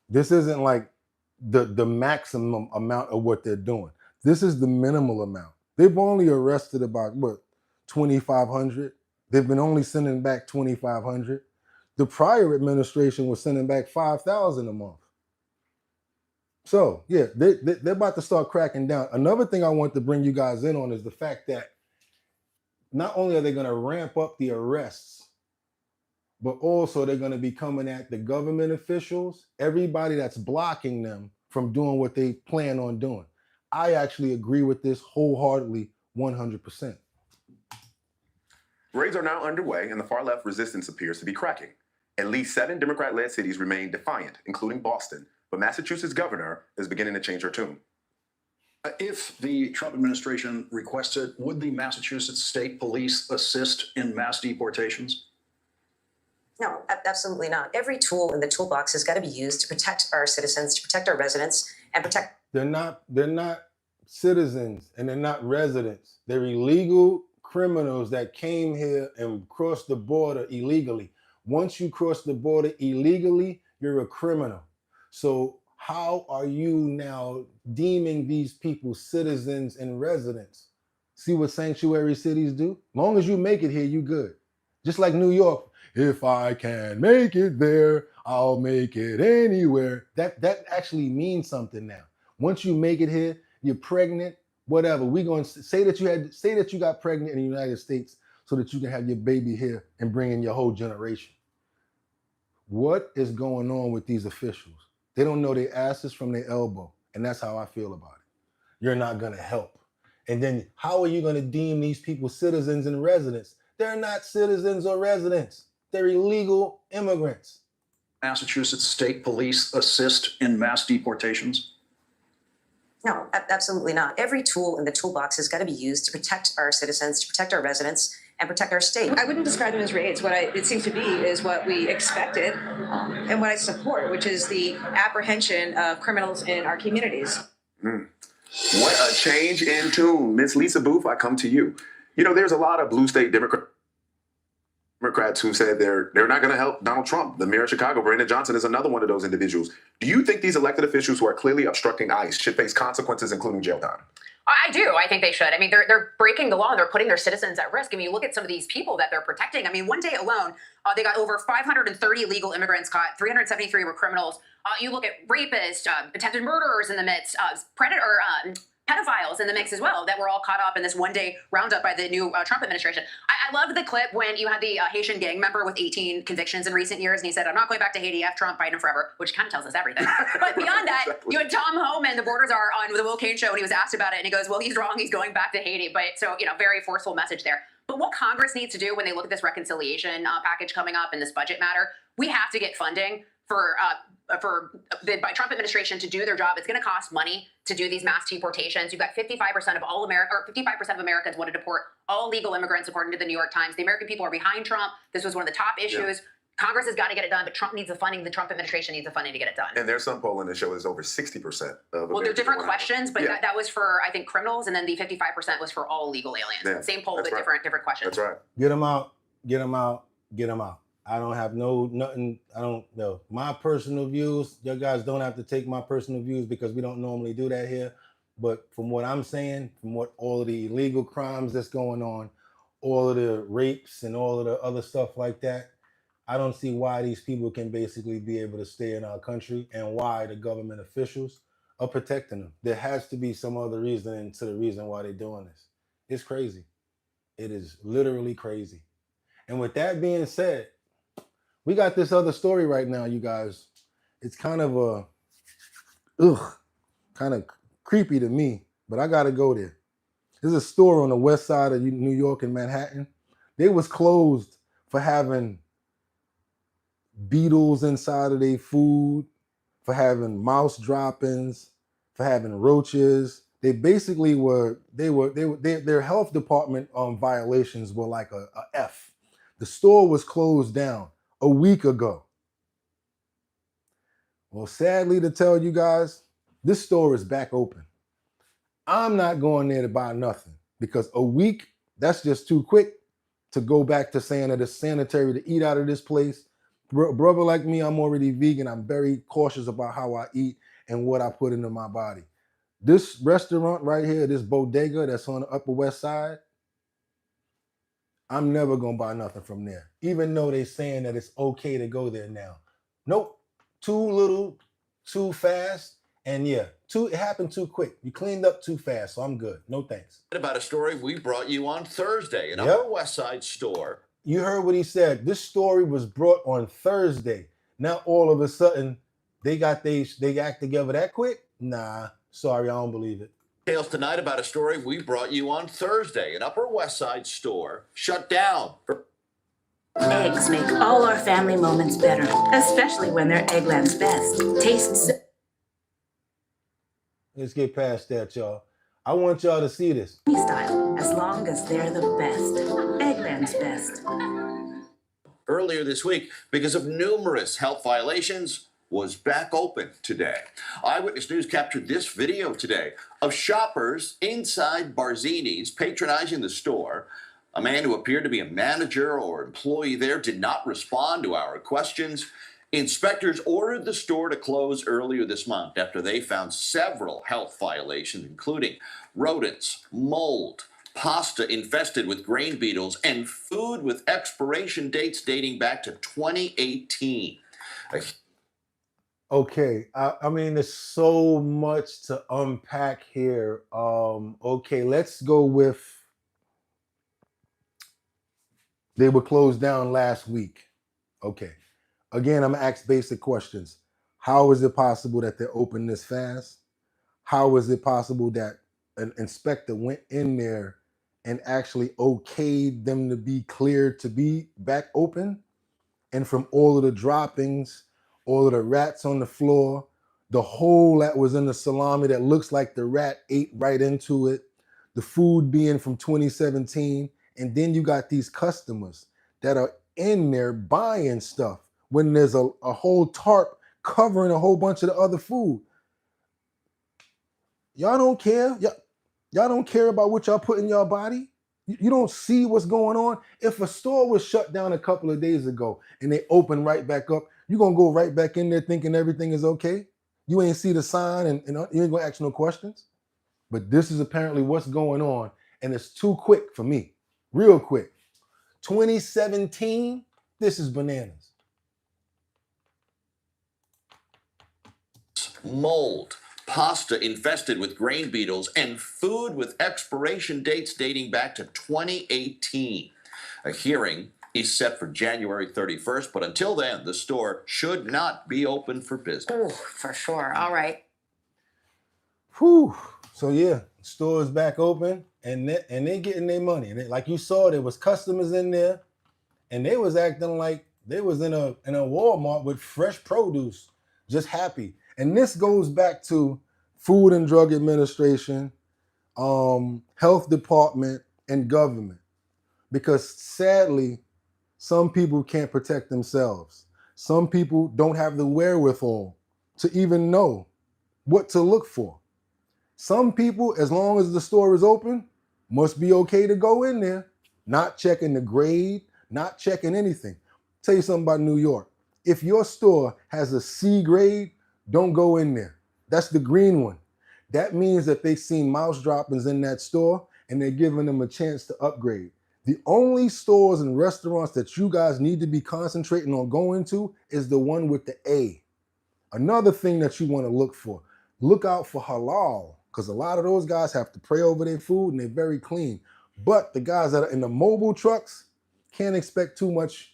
the maximum amount of what they're doing. This is the minimal amount. They've only arrested about 2,500. They've been only sending back 2,500. The prior administration was sending back 5,000 a month. So yeah, they're about to start cracking down. Another thing I want to bring you guys in on is the fact that not only are they going to ramp up the arrests, but also they're going to be coming at the government officials, everybody that's blocking them from doing what they plan on doing. I actually agree with this wholeheartedly, 100%. Raids are now underway, and the far-left resistance appears to be cracking. At least 7 Democrat-led cities remain defiant, including Boston, but Massachusetts governor is beginning to change her tune. If the Trump administration requested, would the Massachusetts State Police assist in mass deportations? No, absolutely not. Every tool in the toolbox has got to be used to protect our citizens, to protect our residents, and protect. They're not citizens and they're not residents. They're illegal criminals that came here and crossed the border illegally. Once you cross the border illegally, you're a criminal. So how are you now deeming these people citizens and residents? See what sanctuary cities do? Long as you make it here, you good. Just like New York, if I can make it there, I'll make it anywhere. That actually means something now. Once you make it here, you're pregnant, whatever. We're going to say that you got pregnant in the United States so that you can have your baby here and bring in your whole generation. What is going on with these officials? They don't know their asses from their elbow. And that's how I feel about it. You're not going to help. And then how are you going to deem these people citizens and residents? They're not citizens or residents. They're illegal immigrants. Massachusetts State Police assist in mass deportations? No, absolutely not. Every tool in the toolbox has got to be used to protect our citizens, to protect our residents, and protect our state. I wouldn't describe them as raids. It seems to be is what we expected and what I support, which is the apprehension of criminals in our communities. What a change in tune. Miss Lisa Booth, I come to you. You know, there's a lot of blue state Democrats who said they're not going to help Donald Trump. The mayor of Chicago, Brandon Johnson, is another one of those individuals. Do you think these elected officials who are clearly obstructing ICE should face consequences, including jail time? I do. I think they should. I mean, they're breaking the law and they're putting their citizens at risk. I mean, you look at some of these people that they're protecting. I mean, one day alone, they got over 530 legal immigrants caught. 373 were criminals. You look at rapists, attempted murderers in the midst, pedophiles in the mix as well that were all caught up in this one-day roundup by the new Trump administration. I loved the clip when you had the Haitian gang member with 18 convictions in recent years, and he said, "I'm not going back to Haiti, F Trump, Biden forever," which kind of tells us everything. But beyond that, you had Tom Homan, the border czar, on the Will Cain show, and he was asked about it, and he goes, well, he's wrong, he's going back to Haiti. But so, very forceful message there. But what Congress needs to do when they look at this reconciliation package coming up in this budget matter, we have to get funding for the Trump administration to do their job. It's going to cost money to do these mass deportations. You've got 55% of all 55% of Americans want to deport all illegal immigrants, according to the New York Times. The American people are behind Trump. This was one of the top issues. Congress has got to get it done, but Trump needs the funding. The Trump administration needs the funding to get it done. And there's some polling that shows over 60% of Well, there's different questions, but Yeah. that was for, I think, criminals, and then the 55% was for all illegal aliens. Yeah, Same poll, that's but right. different questions. That's right. Get them out. Get them out. Get them out. I don't have nothing. I don't know. My personal views, you guys don't have to take my personal views because we don't normally do that here. But from what I'm saying, from what all of the illegal crimes that's going on, all of the rapes and all of the other stuff like that, I don't see why these people can basically be able to stay in our country and why the government officials are protecting them. There has to be some other reason to the reason why they're doing this. It's crazy. It is literally crazy. And with that being said, we got this other story right now, you guys. It's kind of kind of creepy to me, but I gotta go there. There's a store on the west side of New York in Manhattan. They was closed for having beetles inside of their food, for having mouse droppings, for having roaches. They basically their health department violations were like a F. The store was closed down a week ago. Well, sadly to tell you guys, this store is back open. I'm not going there to buy nothing because a week, that's just too quick to go back to saying that it's sanitary to eat out of this place. Brother like me, I'm already vegan. I'm very cautious about how I eat and what I put into my body. This restaurant right here, this bodega that's on the Upper West Side, I'm never gonna buy nothing from there, even though they're saying that it's okay to go there now. Nope, too little, too fast, and yeah, it happened too quick. You cleaned up too fast, so I'm good. No thanks. About a story we brought you on Thursday, an Upper West Side store. You heard what he said. This story was brought on Thursday. Now all of a sudden, they act together that quick? Nah, sorry, I don't believe it. Tales tonight about a story we brought you on Thursday, an Upper West Side store shut down. Eggs make all our family moments better, especially when they're Eggland's Best. Tastes. Let's get past that, y'all. I want y'all to see this. Style, as long as they're the best. Eggland's Best. Earlier this week, because of numerous health violations, was back open today. Eyewitness News captured this video today of shoppers inside Barzini's patronizing the store. A man who appeared to be a manager or employee there did not respond to our questions. Inspectors ordered the store to close earlier this month after they found several health violations, including rodents, mold, pasta infested with grain beetles, and food with expiration dates dating back to 2018. Okay, I mean, there's so much to unpack here. Okay, let's go with, they were closed down last week. Okay, again, I'm gonna ask basic questions. How is it possible that they're open this fast? How is it possible that an inspector went in there and actually okayed them to be cleared to be back open? And from all of the droppings, all of the rats on the floor, the hole that was in the salami that looks like the rat ate right into it, the food being from 2017, and then you got these customers that are in there buying stuff when there's a whole tarp covering a whole bunch of the other food. Y'all don't care? Y'all don't care about what y'all put in your body? You don't see what's going on? If a store was shut down a couple of days ago and they open right back up, you're going to go right back in there thinking everything is okay? You ain't see the sign and you ain't going to ask no questions? But this is apparently what's going on, and it's too quick for me. Real quick. 2017, this is bananas. Mold, pasta infested with grain beetles, and food with expiration dates dating back to 2018. A hearing is set for January 31st, but until then, the store should not be open for business. Oh, for sure. All right. Whew. So yeah, store is back open, and they getting their money. And like you saw, there was customers in there, and they was acting like they was in a Walmart with fresh produce, just happy. And this goes back to Food and Drug Administration, Health Department, and government. Because sadly, Some people can't protect themselves. Some people don't have the wherewithal to even know what to look for. Some people, as long as the store is open, must be okay to go in there, not checking the grade, not checking anything. Tell you something about New York. If your store has a C grade, don't go in there. That's the green one. That means that they've seen mouse droppings in that store and they're giving them a chance to upgrade. The only stores and restaurants that you guys need to be concentrating on going to is the one with the A. Another thing that you want to look out for halal, because a lot of those guys have to pray over their food and they're very clean. But the guys that are in the mobile trucks can't expect too much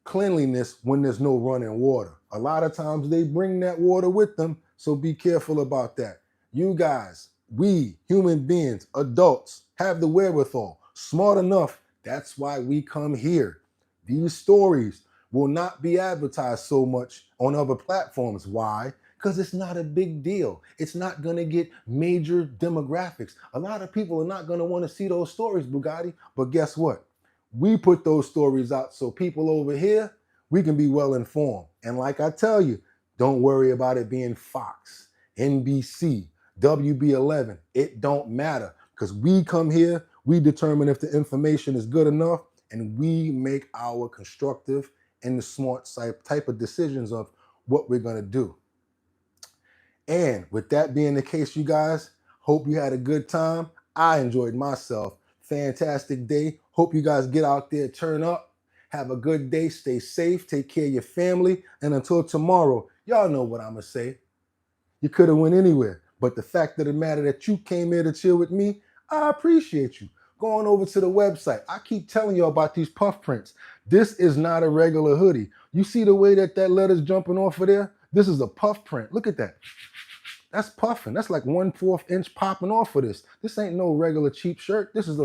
cleanliness when there's no running water. A lot of times they bring that water with them, so be careful about that. You guys, we human beings, adults, have the wherewithal, smart enough. That's why we come here. These stories will not be advertised so much on other platforms. Why? Because it's not a big deal. It's not going to get major demographics. A lot of people are not going to want to see those stories, Bugatti. But guess what? We put those stories out so people over here, we can be well informed. And like I tell you, don't worry about it being Fox, NBC, WB11. It don't matter, because we come here, we determine if the information is good enough, and we make our constructive and the smart type of decisions of what we're going to do. And with that being the case, you guys, hope you had a good time. I enjoyed myself. Fantastic day. Hope you guys get out there, turn up, have a good day, stay safe, take care of your family. And until tomorrow, y'all know what I'm going to say. You could have went anywhere, but the fact of the matter that you came here to chill with me, I appreciate you. Going over to the website. I keep telling you about these puff prints. This is not a regular hoodie. You see the way that letter's jumping off of there? This is a puff print. Look at that. That's puffing. That's like 1/4 inch popping off of this. This ain't no regular cheap shirt. This is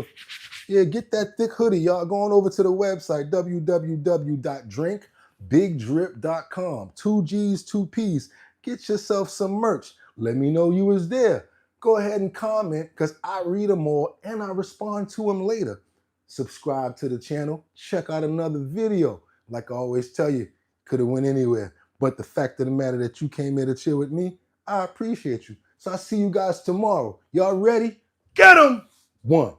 get that thick hoodie, y'all. Going over to the website, www.drinkbigdrip.com. 2 G's, 2 P's. Get yourself some merch. Let me know you was there. Go ahead and comment, because I read them all and I respond to them later. Subscribe to the channel. Check out another video. Like I always tell you, could have went anywhere. But the fact of the matter that you came here to chill with me, I appreciate you. So I'll see you guys tomorrow. Y'all ready? Get 'em! 1.